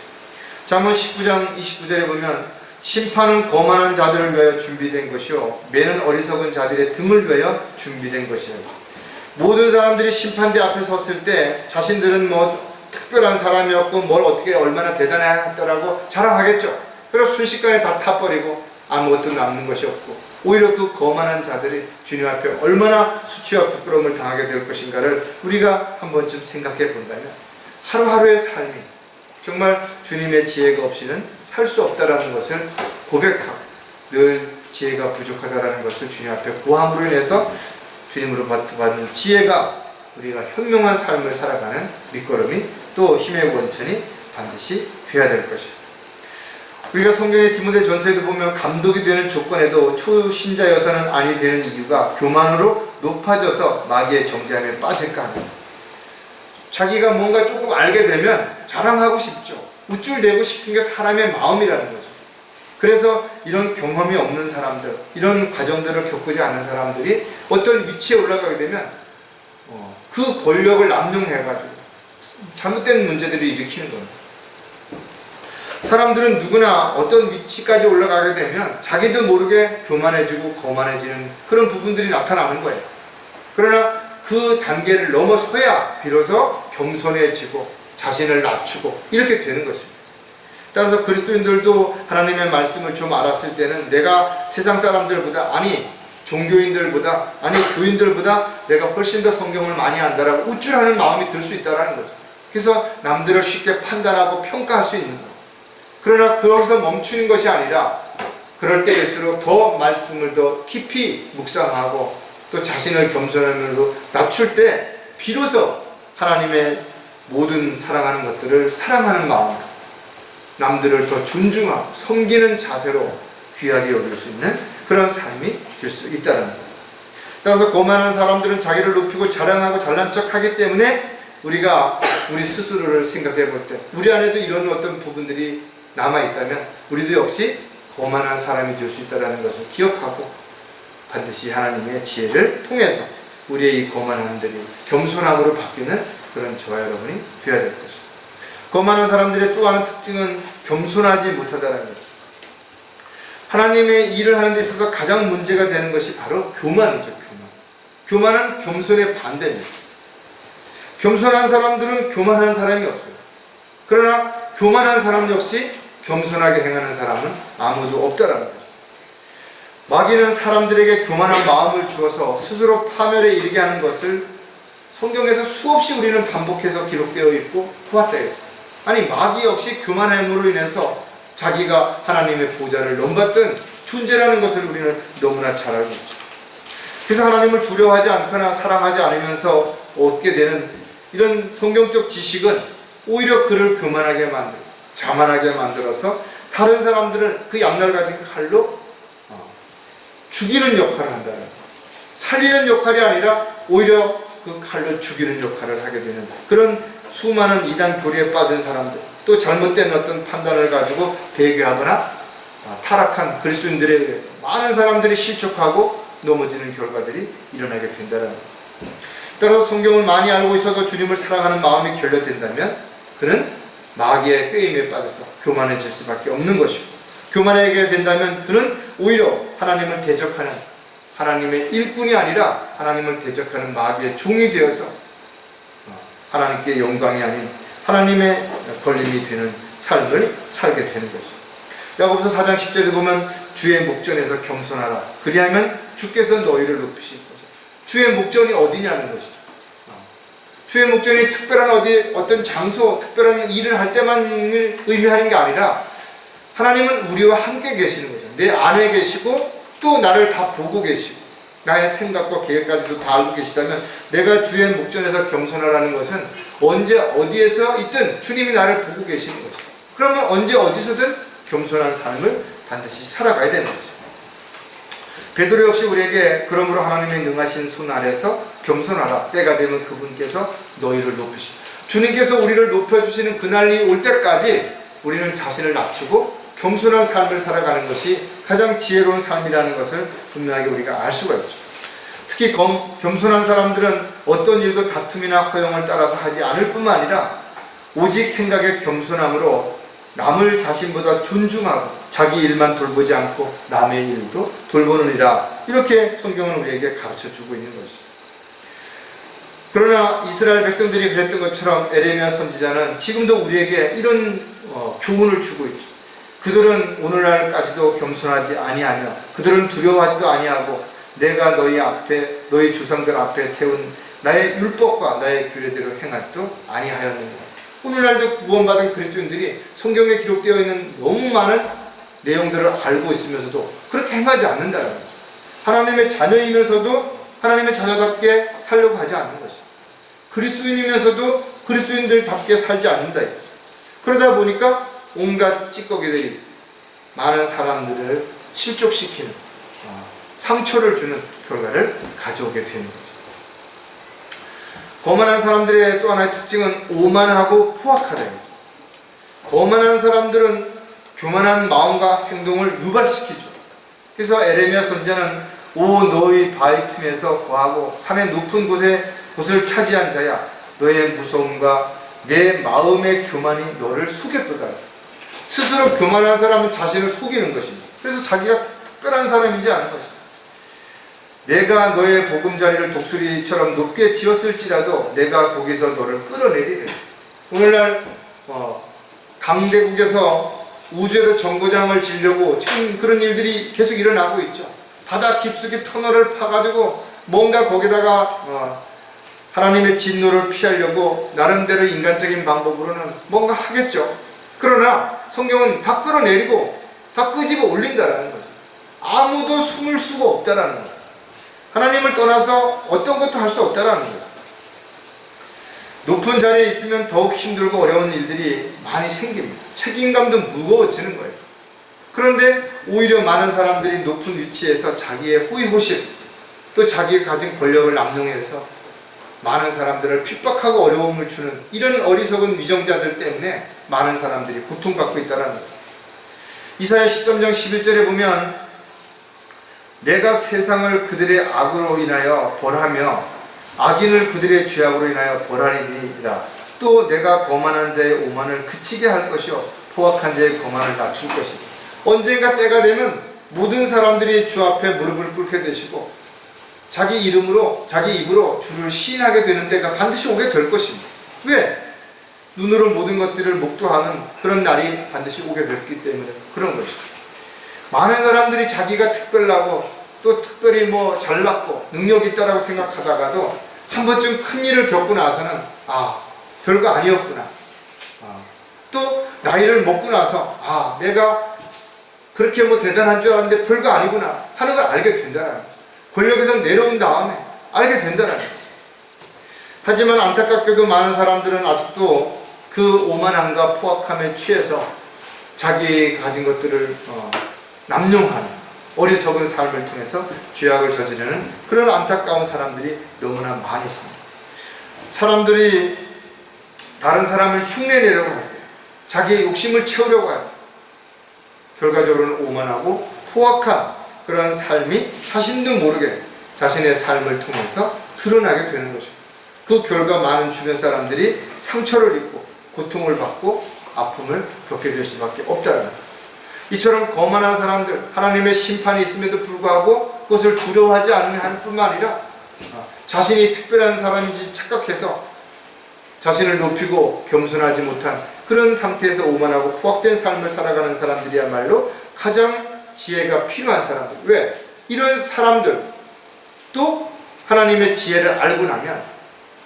잠언 19장 29절에 보면 심판은 거만한 자들을 위하여 준비된 것이요 매는 어리석은 자들의 등을 위하여 준비된 것이라. 모든 사람들이 심판대 앞에 섰을 때 자신들은 뭐 특별한 사람이었고 뭘 어떻게 얼마나 대단했다라고 자랑하겠죠. 그래서 순식간에 다 타버리고 아무것도 남는 것이 없고, 오히려 그 거만한 자들이 주님 앞에 얼마나 수치와 부끄러움을 당하게 될 것인가를 우리가 한 번쯤 생각해 본다면, 하루하루의 삶이 정말 주님의 지혜가 없이는 살 수 없다라는 것을 고백하고 늘 지혜가 부족하다라는 것을 주님 앞에 고함으로 인해서 주님으로 받는 지혜가 우리가 현명한 삶을 살아가는 밑거름이 또 힘의 원천이 반드시 되어야 될 것이에요. 우리가 성경의 디모데전서에도 보면 감독이 되는 조건에도 초신자여서는 아니 되는 이유가 교만으로 높아져서 마귀의 정죄함에 빠질까 합니다. 자기가 뭔가 조금 알게 되면 자랑하고 싶죠. 우쭐대고 싶은 게 사람의 마음이라는 거죠. 그래서 이런 경험이 없는 사람들, 이런 과정들을 겪지 않은 사람들이 어떤 위치에 올라가게 되면 그 권력을 남용해가지고 잘못된 문제들을 일으키는 겁니다. 사람들은 누구나 어떤 위치까지 올라가게 되면 자기도 모르게 교만해지고 거만해지는 그런 부분들이 나타나는 거예요. 그러나 그 단계를 넘어서야 비로소 겸손해지고 자신을 낮추고 이렇게 되는 것입니다. 따라서 그리스도인들도 하나님의 말씀을 좀 알았을 때는 내가 세상 사람들보다, 아니 종교인들보다, 아니 교인들보다 내가 훨씬 더 성경을 많이 안다라고 우쭐하는 마음이 들 수 있다는 거죠. 그래서 남들을 쉽게 판단하고 평가할 수 있는 거예요. 그러나 거기서 멈추는 것이 아니라 그럴 때일수록 더 말씀을 더 깊이 묵상하고 또 자신을 겸손함으로 낮출 때 비로소 하나님의 모든 사랑하는 것들을 사랑하는 마음, 남들을 더 존중하고 섬기는 자세로 귀하게 여길 수 있는 그런 삶이 될 수 있다는 거예요. 따라서 거만한 사람들은 자기를 높이고 자랑하고 잘난 척하기 때문에 우리가 우리 스스로를 생각해 볼 때 우리 안에도 이런 어떤 부분들이 남아있다면 우리도 역시 거만한 사람이 될 수 있다는 것을 기억하고 반드시 하나님의 지혜를 통해서 우리의 이 거만함들이 겸손함으로 바뀌는 그런 저와 여러분이 되어야 될 것입니다. 거만한 사람들의 또 하나의 특징은 겸손하지 못하다는 것. 하나님의 일을 하는 데 있어서 가장 문제가 되는 것이 바로 교만이죠. 교만은 겸손의 반대입니다. 겸손한 사람들은 교만한 사람이 없어요. 그러나 교만한 사람 역시 겸손하게 행하는 사람은 아무도 없다라는 거죠. 마귀는 사람들에게 교만한 마음을 주어서 스스로 파멸에 이르게 하는 것을 성경에서 수없이 우리는 반복해서 기록되어 있고 보았대요. 아니 마귀 역시 교만함으로 인해서 자기가 하나님의 보좌를 넘봤던 존재라는 것을 우리는 너무나 잘 알고 있죠. 그래서 하나님을 두려워하지 않거나 사랑하지 않으면서 얻게 되는 이런 성경적 지식은 오히려 그를 교만하게 만들고 자만하게 만들어서 다른 사람들을 그 양날 가진 칼로 죽이는 역할을 한다는 거예요. 살리는 역할이 아니라 오히려 그 칼로 죽이는 역할을 하게 되는 그런 수많은 이단 교리에 빠진 사람들, 또 잘못된 어떤 판단을 가지고 배교하거나 타락한 그리스도인들에 의해서 많은 사람들이 실족하고 넘어지는 결과들이 일어나게 된다는 거예요. 따라서 성경을 많이 알고 있어도 주님을 사랑하는 마음이 결여된다면 그는 마귀의 꾀임에 빠져서 교만해질 수밖에 없는 것이고, 교만하게 된다면 그는 오히려 하나님을 대적하는 하나님의 일꾼이 아니라 하나님을 대적하는 마귀의 종이 되어서 하나님께 영광이 아닌 하나님의 걸림이 되는 삶을 살게 되는 것이죠. 야고보서 4장 10절에 보면 주의 목전에서 겸손하라. 그리하면 주께서 너희를 높이실 거죠. 주의 목전이 어디냐는 것이죠. 주의 목전이 특별한 어떤 장소, 특별한 일을 할 때만을 의미하는 게 아니라 하나님은 우리와 함께 계시는 거죠. 내 안에 계시고 또 나를 다 보고 계시고 나의 생각과 계획까지도 다 알고 계시다면 내가 주의 목전에서 겸손하라는 것은 언제 어디에서 있든 주님이 나를 보고 계시는 거죠. 그러면 언제 어디서든 겸손한 삶을 반드시 살아가야 되는 거죠. 베드로 역시 우리에게 그러므로 하나님의 능하신 손 아래서 겸손하라. 때가 되면 그분께서 너희를 높이시고, 주님께서 우리를 높여주시는 그날이 올 때까지 우리는 자신을 낮추고 겸손한 삶을 살아가는 것이 가장 지혜로운 삶이라는 것을 분명하게 우리가 알 수가 있죠. 특히 겸손한 사람들은 어떤 일도 다툼이나 허용을 따라서 하지 않을 뿐만 아니라 오직 생각의 겸손함으로 남을 자신보다 존중하고 자기 일만 돌보지 않고 남의 일도 돌보느니라, 이렇게 성경은 우리에게 가르쳐주고 있는 것이죠. 그러나 이스라엘 백성들이 그랬던 것처럼 에레미야 선지자는 지금도 우리에게 이런 교훈을 주고 있죠. 그들은 오늘날까지도 겸손하지 아니하며 그들은 두려워하지도 아니하고 내가 너희 조상들 앞에 세운 나의 율법과 나의 규례대로 행하지도 아니하였느니라. 오늘날도 구원받은 그리스도인들이 성경에 기록되어 있는 너무 많은 내용들을 알고 있으면서도 그렇게 행하지 않는다는 거죠. 하나님의 자녀이면서도 하나님의 자녀답게 살려고 하지 않는 것이죠. 그리스도인이면서도 그리스도인들답게 살지 않는다 이거죠. 그러다 보니까 온갖 찌꺼기들이 많은 사람들을 실족시키는, 상처를 주는 결과를 가져오게 되는 거죠. 거만한 사람들의 또 하나의 특징은 오만하고 포악하다. 거만한 사람들은 교만한 마음과 행동을 유발시키죠. 그래서 에레미야 선지자는 오 너희 바위 틈에서 거하고 산의 높은 곳을 차지한 자야, 너의 무서움과 내 마음의 교만이 너를 속였도다. 스스로 교만한 사람은 자신을 속이는 것입니다. 그래서 자기가 특별한 사람인지 아는 것입니다. 내가 너의 보금자리를 독수리처럼 높게 지었을지라도 내가 거기서 너를 끌어내리리. 오늘날 강대국에서 우주에도 정거장을 지려고 지금 그런 일들이 계속 일어나고 있죠. 바다 깊숙이 터널을 파가지고 뭔가 거기다가 하나님의 진노를 피하려고 나름대로 인간적인 방법으로는 뭔가 하겠죠. 그러나 성경은 다 끌어내리고 다 끄집어 올린다라는 거죠. 아무도 숨을 수가 없다라는 거죠. 하나님을 떠나서 어떤 것도 할 수 없다라는 거죠. 높은 자리에 있으면 더욱 힘들고 어려운 일들이 많이 생깁니다. 책임감도 무거워지는 거예요. 그런데 오히려 많은 사람들이 높은 위치에서 자기의 호의호식, 또 자기가 가진 권력을 남용해서 많은 사람들을 핍박하고 어려움을 주는 이런 어리석은 위정자들 때문에 많은 사람들이 고통받고 있다는 거예요. 이사야 13장 11절에 보면 내가 세상을 그들의 악으로 인하여 벌하며 악인을 그들의 죄악으로 인하여 벌하리니라. 또 내가 거만한 자의 오만을 그치게 할 것이요 포악한 자의 거만을 낮출 것이다. 언젠가 때가 되면 모든 사람들이 주 앞에 무릎을 꿇게 되시고 자기 이름으로 자기 입으로 주를 시인하게 되는 때가 반드시 오게 될 것입니다. 왜? 눈으로 모든 것들을 목도하는 그런 날이 반드시 오게 됐기 때문에 그런 것이죠. 많은 사람들이 자기가 특별하고 또 특별히 잘났고 능력이 있다라고 생각하다가도 한 번쯤 큰 일을 겪고 나서는 별거 아니었구나. 또 나이를 먹고 나서 내가 그렇게 대단한 줄 알았는데 별거 아니구나 하는 걸 알게 된다는 거죠. 권력에서 내려온 다음에 알게 된다는 거죠. 하지만 안타깝게도 많은 사람들은 아직도 그 오만함과 포악함에 취해서 자기 가진 것들을 남용하는 어리석은 삶을 통해서 죄악을 저지르는 그런 안타까운 사람들이 너무나 많이 있습니다. 사람들이 다른 사람을 흉내내려고 할 때, 자기의 욕심을 채우려고 할 때, 결과적으로는 오만하고 포악한 그런 삶이 자신도 모르게 자신의 삶을 통해서 드러나게 되는 거죠. 그 결과 많은 주변 사람들이 상처를 입고 고통을 받고 아픔을 겪게 될 수밖에 없다는 거예요. 이처럼 거만한 사람들, 하나님의 심판이 있음에도 불구하고 그것을 두려워하지 않을 뿐만 아니라 자신이 특별한 사람인지 착각해서 자신을 높이고 겸손하지 못한 그런 상태에서 오만하고 포악된 삶을 살아가는 사람들이야말로 가장 지혜가 필요한 사람들. 왜? 이런 사람들 또 하나님의 지혜를 알고 나면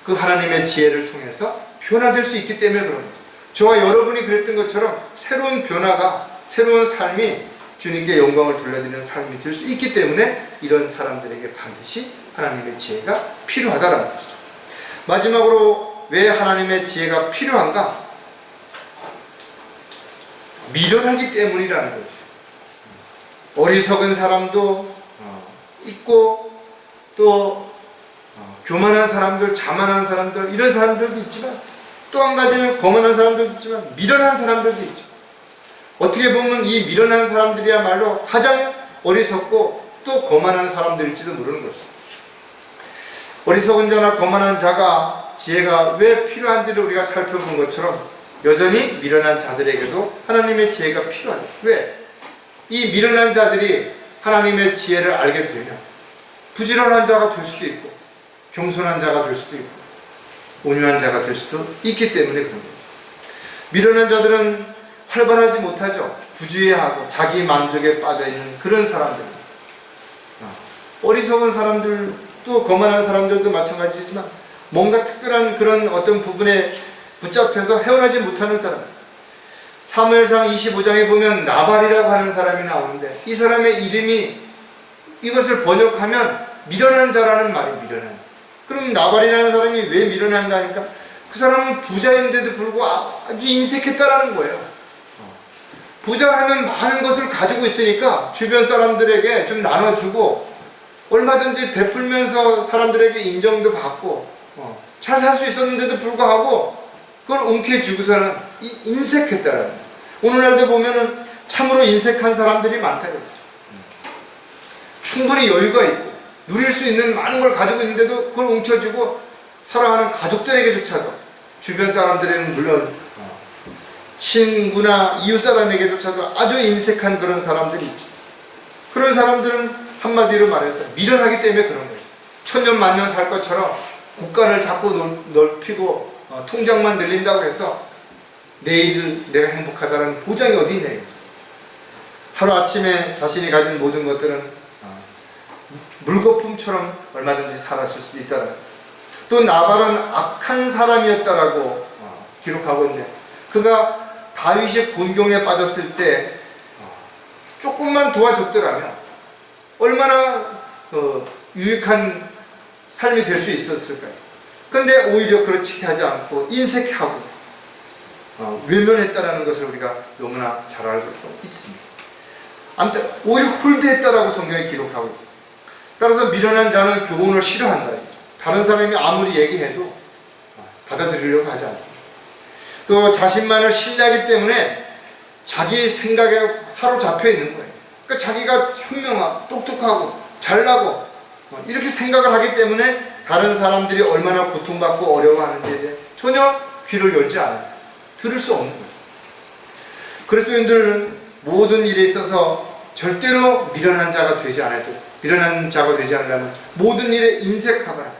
그 하나님의 지혜를 통해서 변화될 수 있기 때문에 그런 거죠. 저와 여러분이 그랬던 것처럼 새로운 변화가, 새로운 삶이 주님께 영광을 돌려드리는 삶이 될 수 있기 때문에 이런 사람들에게 반드시 하나님의 지혜가 필요하다는 거죠. 마지막으로 왜 하나님의 지혜가 필요한가? 미련하기 때문이라는 거죠. 어리석은 사람도 있고 또 교만한 사람들, 자만한 사람들, 이런 사람들도 있지만 또 한 가지는 거만한 사람들도 있지만 미련한 사람들도 있죠. 어떻게 보면 이 미련한 사람들이야말로 가장 어리석고 또 거만한 사람들일지도 모르는 것이죠. 어리석은 자나 거만한 자가 지혜가 왜 필요한지를 우리가 살펴본 것처럼 여전히 미련한 자들에게도 하나님의 지혜가 필요하다. 왜? 이 미련한 자들이 하나님의 지혜를 알게 되면 부지런한 자가 될 수도 있고 겸손한 자가 될 수도 있고 온유한 자가 될 수도 있기 때문에 그런 거죠. 미련한 자들은 활발하지 못하죠. 부주의하고 자기 만족에 빠져있는 그런 사람들. 어리석은 사람들 또 거만한 사람들도 마찬가지지만 뭔가 특별한 그런 어떤 부분에 붙잡혀서 헤어나지 못하는 사람. 사무엘상 25장에 보면 나발이라고 하는 사람이 나오는데 이 사람의 이름이 이것을 번역하면 미련한 자라는 말이 미련한 자. 그럼 나발이라는 사람이 왜 미련한가 하니까 그 사람은 부자인데도 불구하고 아주 인색했다라는 거예요. 부자라면 많은 것을 가지고 있으니까 주변 사람들에게 좀 나눠주고 얼마든지 베풀면서 사람들에게 인정도 받고 잘 살 수 있었는데도 불구하고 그걸 움켜쥐고서는 인색했다라는 거예요. 오늘날도 보면은 참으로 인색한 사람들이 많다. 충분히 여유가 있고 누릴 수 있는 많은 걸 가지고 있는데도 그걸 움켜쥐고 사랑하는 가족들에게조차도 주변 사람들에는 물론 친구나 이웃 사람에게조차도 아주 인색한 그런 사람들이 있죠. 그런 사람들은 한마디로 말해서 미련하기 때문에 그런 거죠. 천년만년 살 것처럼 국간을 자꾸 넓히고 통장만 늘린다고 해서 내일 내가 행복하다는 보장이 어디 있냐. 하루아침에 자신이 가진 모든 것들은 물거품처럼 얼마든지 사라질 수도 있다는 거예요. 또 나발은 악한 사람이었다라고 기록하고 있는데 그가 다윗이 곤경에 빠졌을 때 조금만 도와줬더라면 얼마나 유익한 삶이 될 수 있었을까요? 근데 오히려 그렇지 하지 않고 인색하고 외면했다라는 것을 우리가 너무나 잘 알고 있습니다. 아무튼 오히려 홀대했다라고 성경에 기록하고 있죠. 따라서 미련한 자는 교훈을 싫어한다. 다른 사람이 아무리 얘기해도 받아들이려고 하지 않습니다. 또 자신만을 신뢰하기 때문에 자기 생각에 사로잡혀 있는 거예요. 그러니까 자기가 현명하고 똑똑하고 잘나고 이렇게 생각을 하기 때문에 다른 사람들이 얼마나 고통받고 어려워하는지에 대해 전혀 귀를 열지 않아요. 들을 수 없는 거죠. 그리스도인들은 모든 일에 있어서 절대로 미련한 자가 되지 않아도 미련한 자가 되지 않으려면 모든 일에 인색하거나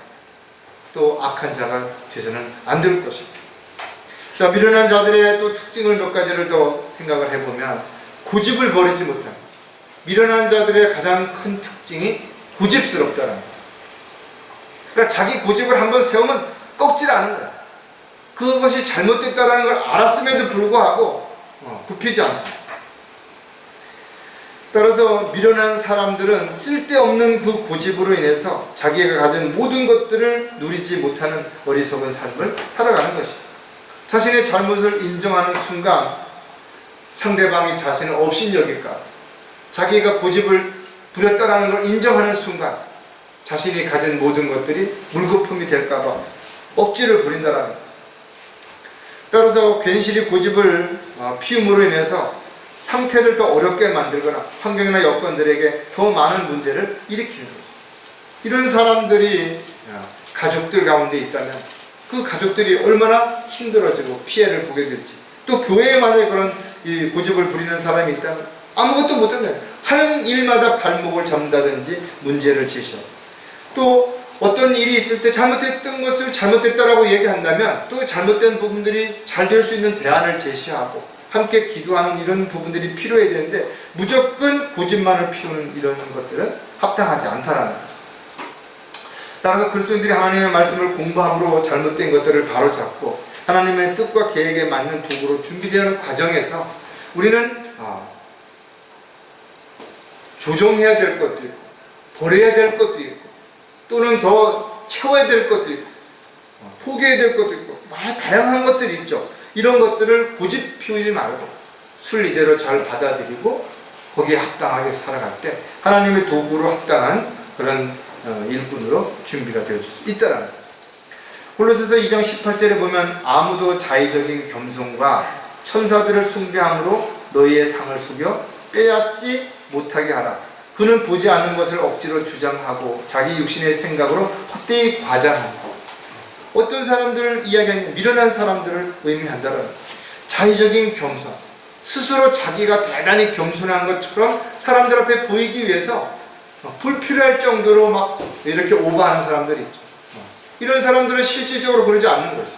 또 악한 자가 되서는 안 될 것입니다. 자, 미련한 자들의 또 특징을 몇 가지를 더 생각을 해보면 고집을 버리지 못하는, 미련한 자들의 가장 큰 특징이 고집스럽다는 거예요. 그러니까 자기 고집을 한번 세우면 꺾질 않은 거야. 그것이 잘못됐다는 걸 알았음에도 불구하고 굽히지 않습니다. 따라서 미련한 사람들은 쓸데없는 그 고집으로 인해서 자기가 가진 모든 것들을 누리지 못하는 어리석은 삶을 살아가는 것이죠. 자신의 잘못을 인정하는 순간 상대방이 자신을 업신여길까, 자기가 고집을 부렸다는 걸 인정하는 순간 자신이 가진 모든 것들이 물거품이 될까봐 억지를 부린다는 거예요. 따라서 괜시리 고집을 피움으로 인해서 상태를 더 어렵게 만들거나 환경이나 여건들에게 더 많은 문제를 일으키는 거죠. 이런 사람들이 가족들 가운데 있다면 그 가족들이 얼마나 힘들어지고 피해를 보게 될지, 또 교회에 만약에 그런 고집을 부리는 사람이 있다면 아무것도 못하는 거예요. 하는 일마다 발목을 잡는다든지 문제를 제시하고, 또 어떤 일이 있을 때 잘못했던 것을 잘못됐다라고 얘기한다면 또 잘못된 부분들이 잘 될 수 있는 대안을 제시하고 함께 기도하는 이런 부분들이 필요해야 되는데 무조건 고집만을 피우는 이런 것들은 합당하지 않다라는 거죠. 따라서 그리스도인들이 하나님의 말씀을 공부함으로 잘못된 것들을 바로잡고 하나님의 뜻과 계획에 맞는 도구로 준비되는 과정에서 우리는 조정해야 될 것도 있고 버려야 될 것도 있고 또는 더 채워야 될 것도 있고 포기해야 될 것도 있고 다양한 것들이 있죠. 이런 것들을 고집 피우지 말고 순리대로 잘 받아들이고 거기에 합당하게 살아갈 때 하나님의 도구로 합당한 그런 일꾼으로 준비가 되어질 수 있다는 거예요. 골로새서 2장 18절에 보면 아무도 자의적인 겸손과 천사들을 숭배함으로 너희의 상을 속여 빼앗지 못하게 하라. 그는 보지 않는 것을 억지로 주장하고 자기 육신의 생각으로 헛되이 과장한다. 어떤 사람들을 이야기하는 미련한 사람들을 의미한다는 거예요. 자의적인 겸손, 스스로 자기가 대단히 겸손한 것처럼 사람들 앞에 보이기 위해서 불필요할 정도로 막 이렇게 오버하는 사람들이 있죠. 이런 사람들은 실질적으로 그러지 않는 거죠.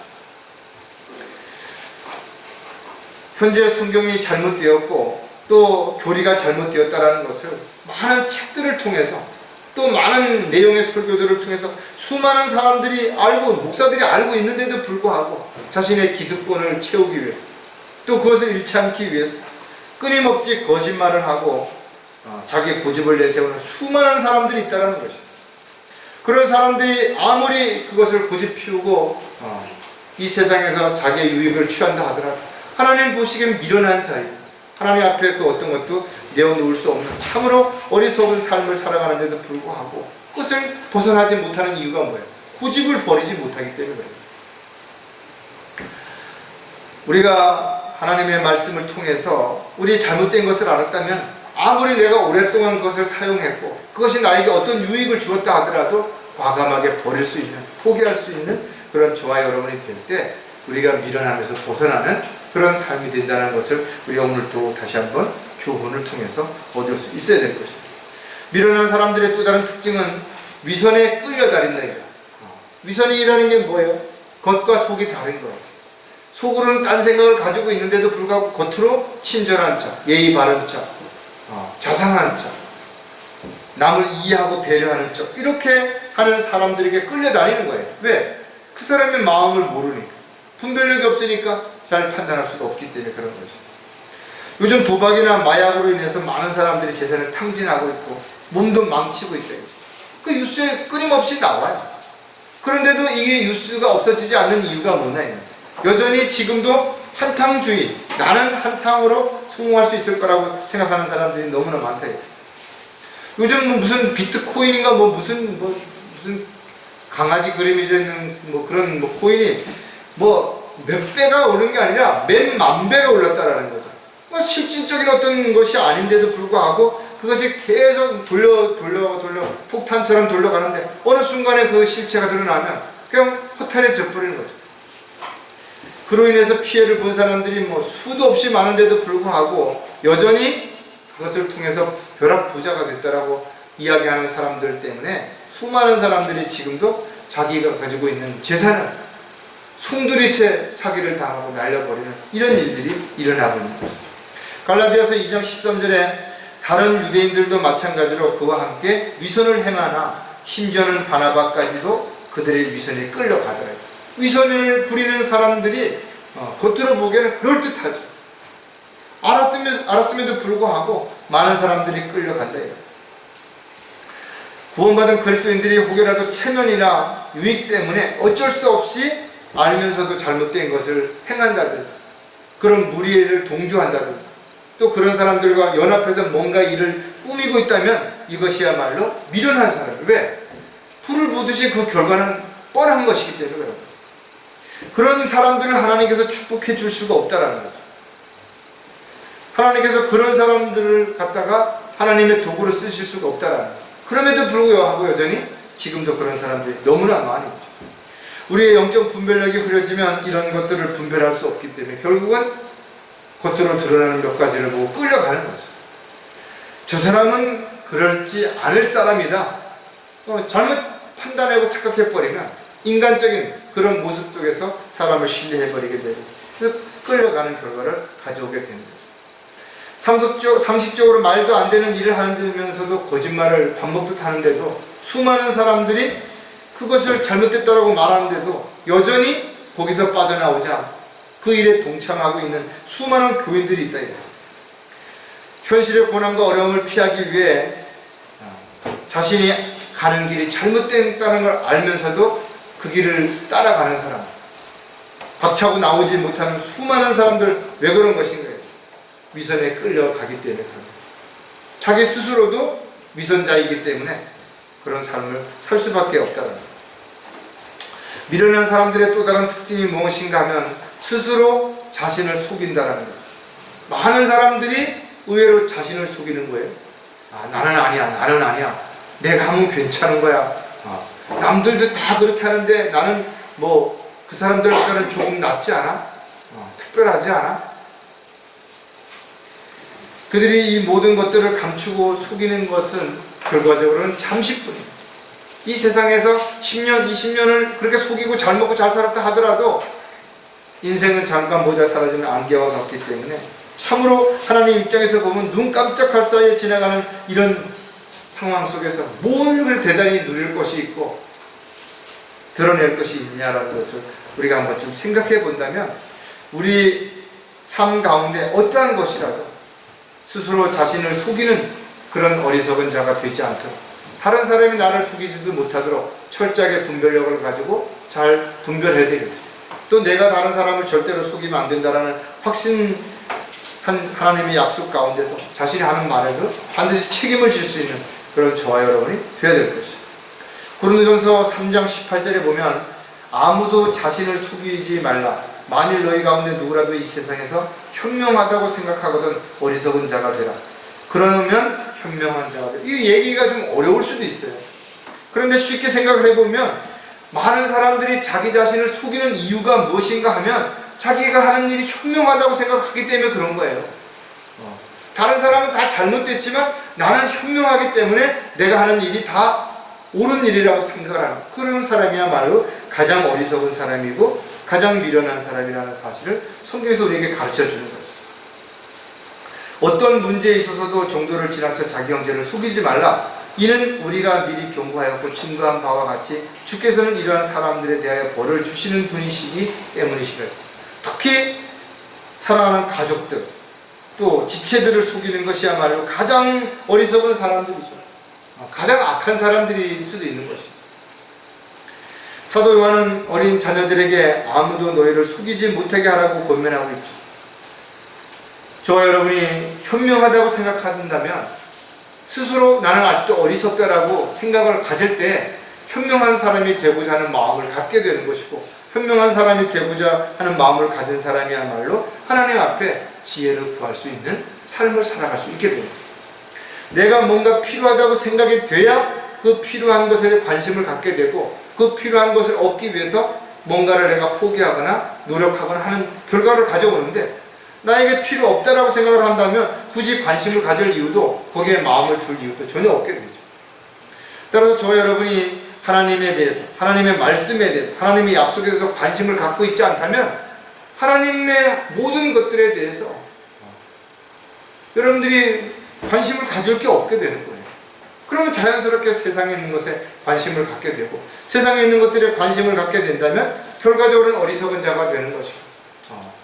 현재 성경이 잘못되었고 또 교리가 잘못되었다는 것을 많은 책들을 통해서 또 많은 내용의 설교들을 통해서 수많은 사람들이 알고 목사들이 알고 있는데도 불구하고 자신의 기득권을 채우기 위해서 또 그것을 잃지 않기 위해서 끊임없이 거짓말을 하고 자기의 고집을 내세우는 수많은 사람들이 있다는 것입니다. 그런 사람들이 아무리 그것을 고집 피우고 이 세상에서 자기의 유익을 취한다 하더라도 하나님 보시기엔 미련한 자입니다. 하나님 앞에 그 어떤 것도 내어놓을 수 없는 참으로 어리석은 삶을 살아가는데도 불구하고 그것을 벗어나지 못하는 이유가 뭐예요? 고집을 버리지 못하기 때문에 우리가 하나님의 말씀을 통해서 우리 잘못된 것을 알았다면 아무리 내가 오랫동안 그것을 사용했고 그것이 나에게 어떤 유익을 주었다 하더라도 과감하게 버릴 수 있는, 포기할 수 있는 그런 저와 여러분이 될 때 우리가 미련함에서 벗어나는 그런 삶이 된다는 것을 우리가 오늘 또 다시 한번 교훈을 통해서 얻을 수 있어야 될 것입니다. 미련한 사람들의 또 다른 특징은 위선에 끌려다닌다. 위선이라는 게 뭐예요? 겉과 속이 다른 거예요. 속으로는 딴 생각을 가지고 있는데도 불구하고 겉으로 친절한 척, 예의 바른 척, 자상한 척, 남을 이해하고 배려하는 척 이렇게 하는 사람들에게 끌려다니는 거예요. 왜? 그 사람의 마음을 모르니까, 분별력이 없으니까 잘 판단할 수가 없기 때문에 그런 거죠. 요즘 도박이나 마약으로 인해서 많은 사람들이 재산을 탕진하고 있고 몸도 망치고 있다. 그 뉴스에 끊임없이 나와요. 그런데도 이게 뉴스가 없어지지 않는 이유가 뭐냐? 여전히 지금도 한탕주의, 나는 한탕으로 성공할 수 있을 거라고 생각하는 사람들이 너무나 많다. 요즘 뭐 무슨 비트코인인가 무슨 강아지 그림이 있는 그런 코인이 몇 배가 오른 게 아니라 몇만 배가 올랐다라는 거죠. 실질적인 어떤 것이 아닌데도 불구하고 그것이 계속 돌려 폭탄처럼 돌려가는데 어느 순간에 그 실체가 드러나면 그냥 허탈해져 버리는 거죠. 그로 인해서 피해를 본 사람들이 수도 없이 많은데도 불구하고 여전히 그것을 통해서 벼락부자가 됐다라고 이야기하는 사람들 때문에 수많은 사람들이 지금도 자기가 가지고 있는 재산을 송두리째 사기를 당하고 날려버리는 이런 일들이 일어나고 있는 것입니다. 갈라디아서 2장 13절에 다른 유대인들도 마찬가지로 그와 함께 위선을 행하나 심지어는 바나바까지도 그들의 위선에 끌려가더라. 위선을 부리는 사람들이 겉으로 보기에는 그럴듯하죠. 알았음에도 불구하고 많은 사람들이 끌려간다. 구원받은 그리스도인들이 혹여라도 체면이나 유익 때문에 어쩔 수 없이 알면서도 잘못된 것을 행한다든지 그런 무리를 동조한다든지 또 그런 사람들과 연합해서 뭔가 일을 꾸미고 있다면 이것이야말로 미련한 사람이에요. 왜? 풀을 보듯이 그 결과는 뻔한 것이기 때문에 그런 거예요. 그런 사람들을 하나님께서 축복해 줄 수가 없다라는 거죠. 하나님께서 그런 사람들을 갖다가 하나님의 도구로 쓰실 수가 없다라는 거예요. 그럼에도 불구하고 여전히 지금도 그런 사람들이 너무나 많이 있죠. 우리의 영적 분별력이 흐려지면 이런 것들을 분별할 수 없기 때문에 결국은 겉으로 드러나는 몇 가지를 보고 끌려가는 거죠. 저 사람은 그럴지 않을 사람이다. 잘못 판단하고 착각해버리면 인간적인 그런 모습 속에서 사람을 신뢰해버리게 되고 끌려가는 결과를 가져오게 되는 거죠. 상식적으로 말도 안 되는 일을 하는데면서도 거짓말을 밥 먹듯 하는데도 수많은 사람들이 그것을 잘못됐다고 말하는데도 여전히 거기서 빠져나오자 그 일에 동참하고 있는 수많은 교인들이 있다. 현실의 고난과 어려움을 피하기 위해 자신이 가는 길이 잘못됐다는 걸 알면서도 그 길을 따라가는 사람, 박차고 나오지 못하는 수많은 사람들, 왜 그런 것인가요? 위선에 끌려가기 때문에 그런 거예요. 자기 스스로도 위선자이기 때문에 그런 삶을 살 수밖에 없다는 거예요. 미련한 사람들의 또 다른 특징이 무엇인가 하면 스스로 자신을 속인다는 거죠. 많은 사람들이 의외로 자신을 속이는 거예요. 나는 아니야. 내가 하면 괜찮은 거야. 남들도 다 그렇게 하는데 나는 뭐 그 사람들보다는 조금 낫지 않아? 특별하지 않아? 그들이 이 모든 것들을 감추고 속이는 것은 결과적으로는 잠시뿐이에요. 이 세상에서 10년, 20년을 그렇게 속이고 잘 먹고 잘 살았다 하더라도 인생은 잠깐 보다 사라지는 안개와 같기 때문에 참으로 하나님 입장에서 보면 눈 깜짝할 사이에 지나가는 이런 상황 속에서 뭘 대단히 누릴 것이 있고 드러낼 것이 있냐라는 것을 우리가 한번 좀 생각해 본다면 우리 삶 가운데 어떠한 것이라도 스스로 자신을 속이는 그런 어리석은 자가 되지 않도록, 다른 사람이 나를 속이지도 못하도록 철저하게 분별력을 가지고 잘 분별해야 되겠죠. 또 내가 다른 사람을 절대로 속이면 안 된다라는 확신한 하나님의 약속 가운데서 자신이 하는 말에도 반드시 책임을 질 수 있는 그런 저와 여러분이 되어야 될 것이죠. 고린도전서 3장 18절에 보면 아무도 자신을 속이지 말라. 만일 너희 가운데 누구라도 이 세상에서 현명하다고 생각하거든 어리석은 자가 되라. 그러면 현명한 자가 되라. 이 얘기가 좀 어려울 수도 있어요. 그런데 쉽게 생각을 해보면 많은 사람들이 자기 자신을 속이는 이유가 무엇인가 하면 자기가 하는 일이 현명하다고 생각하기 때문에 그런 거예요. 다른 사람은 다 잘못됐지만 나는 현명하기 때문에 내가 하는 일이 다 옳은 일이라고 생각하는 그런 사람이야말로 가장 어리석은 사람이고 가장 미련한 사람이라는 사실을 성경에서 우리에게 가르쳐 주는 거죠. 어떤 문제에 있어서도 정도를 지나쳐 자기 형제를 속이지 말라. 이는 우리가 미리 경고하였고 증거한 바와 같이 주께서는 이러한 사람들에 대하여 벌을 주시는 분이시기 때문이시라. 특히 사랑하는 가족들 또 지체들을 속이는 것이야말로 가장 어리석은 사람들이죠. 가장 악한 사람들일 수도 있는 것입니다. 사도 요한은 어린 자녀들에게 아무도 너희를 속이지 못하게 하라고 권면하고 있죠. 저와 여러분이 현명하다고 생각한다면 스스로 나는 아직도 어리석다라고 생각을 가질 때 현명한 사람이 되고자 하는 마음을 갖게 되는 것이고, 현명한 사람이 되고자 하는 마음을 가진 사람이야말로 하나님 앞에 지혜를 구할 수 있는 삶을 살아갈 수 있게 됩니다. 내가 뭔가 필요하다고 생각이 돼야 그 필요한 것에 관심을 갖게 되고 그 필요한 것을 얻기 위해서 뭔가를 내가 포기하거나 노력하거나 하는 결과를 가져오는데, 나에게 필요 없다라고 생각을 한다면 굳이 관심을 가질 이유도 거기에 마음을 둘 이유도 전혀 없게 되죠. 따라서 저와 여러분이 하나님에 대해서, 하나님의 말씀에 대해서, 하나님의 약속에 대해서 관심을 갖고 있지 않다면 하나님의 모든 것들에 대해서 여러분들이 관심을 가질 게 없게 되는 거예요. 그러면 자연스럽게 세상에 있는 것에 관심을 갖게 되고, 세상에 있는 것들에 관심을 갖게 된다면 결과적으로는 어리석은 자가 되는 것이고,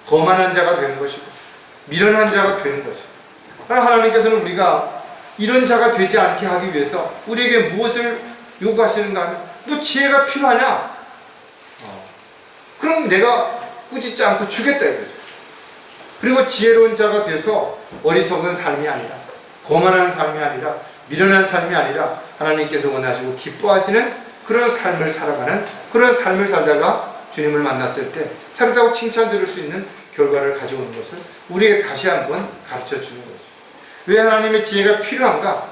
거만한 자가 되는 것이고, 미련한 자가 되는 것이고, 하나님께서는 우리가 이런 자가 되지 않게 하기 위해서 우리에게 무엇을 요구하시는가 하면, 너 지혜가 필요하냐? 그럼 내가 꾸짖지 않고 주겠다 이거죠. 그리고 지혜로운 자가 돼서 어리석은 삶이 아니라, 거만한 삶이 아니라, 미련한 삶이 아니라 하나님께서 원하시고 기뻐하시는 그런 삶을 살아가는, 그런 삶을 살다가 주님을 만났을 때 잘했다고 칭찬 들을 수 있는 결과를 가져오는 것을 우리에게 다시 한번 가르쳐 주는 거죠. 왜 하나님의 지혜가 필요한가?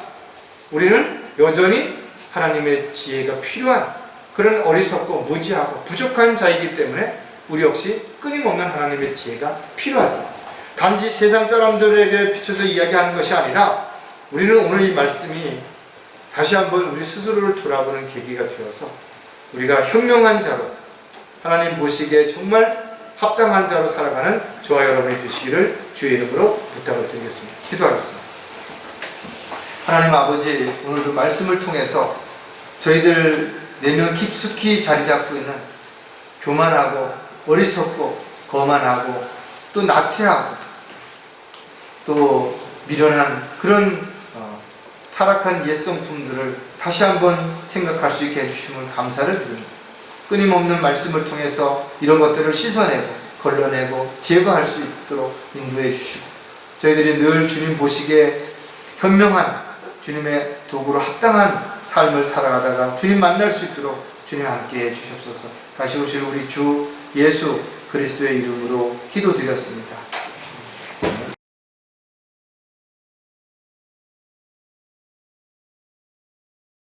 우리는 여전히 하나님의 지혜가 필요한 그런 어리석고 무지하고 부족한 자이기 때문에 우리 역시 끊임없는 하나님의 지혜가 필요하다. 단지 세상 사람들에게 비춰서 이야기하는 것이 아니라 우리는 오늘 이 말씀이 다시 한번 우리 스스로를 돌아보는 계기가 되어서 우리가 현명한 자로, 하나님 보시기에 정말 합당한 자로 살아가는 저와 여러분이 되시기를 주의 이름으로 부탁을 드리겠습니다. 기도하겠습니다. 하나님 아버지, 오늘도 말씀을 통해서 저희들 내면 깊숙이 자리 잡고 있는 교만하고 어리석고 거만하고 또 나태하고 또 미련한 그런 타락한 옛성품들을 다시 한번 생각할 수 있게 해주심을 감사를 드립니다. 끊임없는 말씀을 통해서 이런 것들을 씻어내고 걸러내고 제거할 수 있도록 인도해 주시고, 저희들이 늘 주님 보시기에 현명한 주님의 도구로 합당한 삶을 살아가다가 주님 만날 수 있도록 주님 함께 해 주시옵소서. 다시 오실 우리 주 예수 그리스도의 이름으로 기도드렸습니다.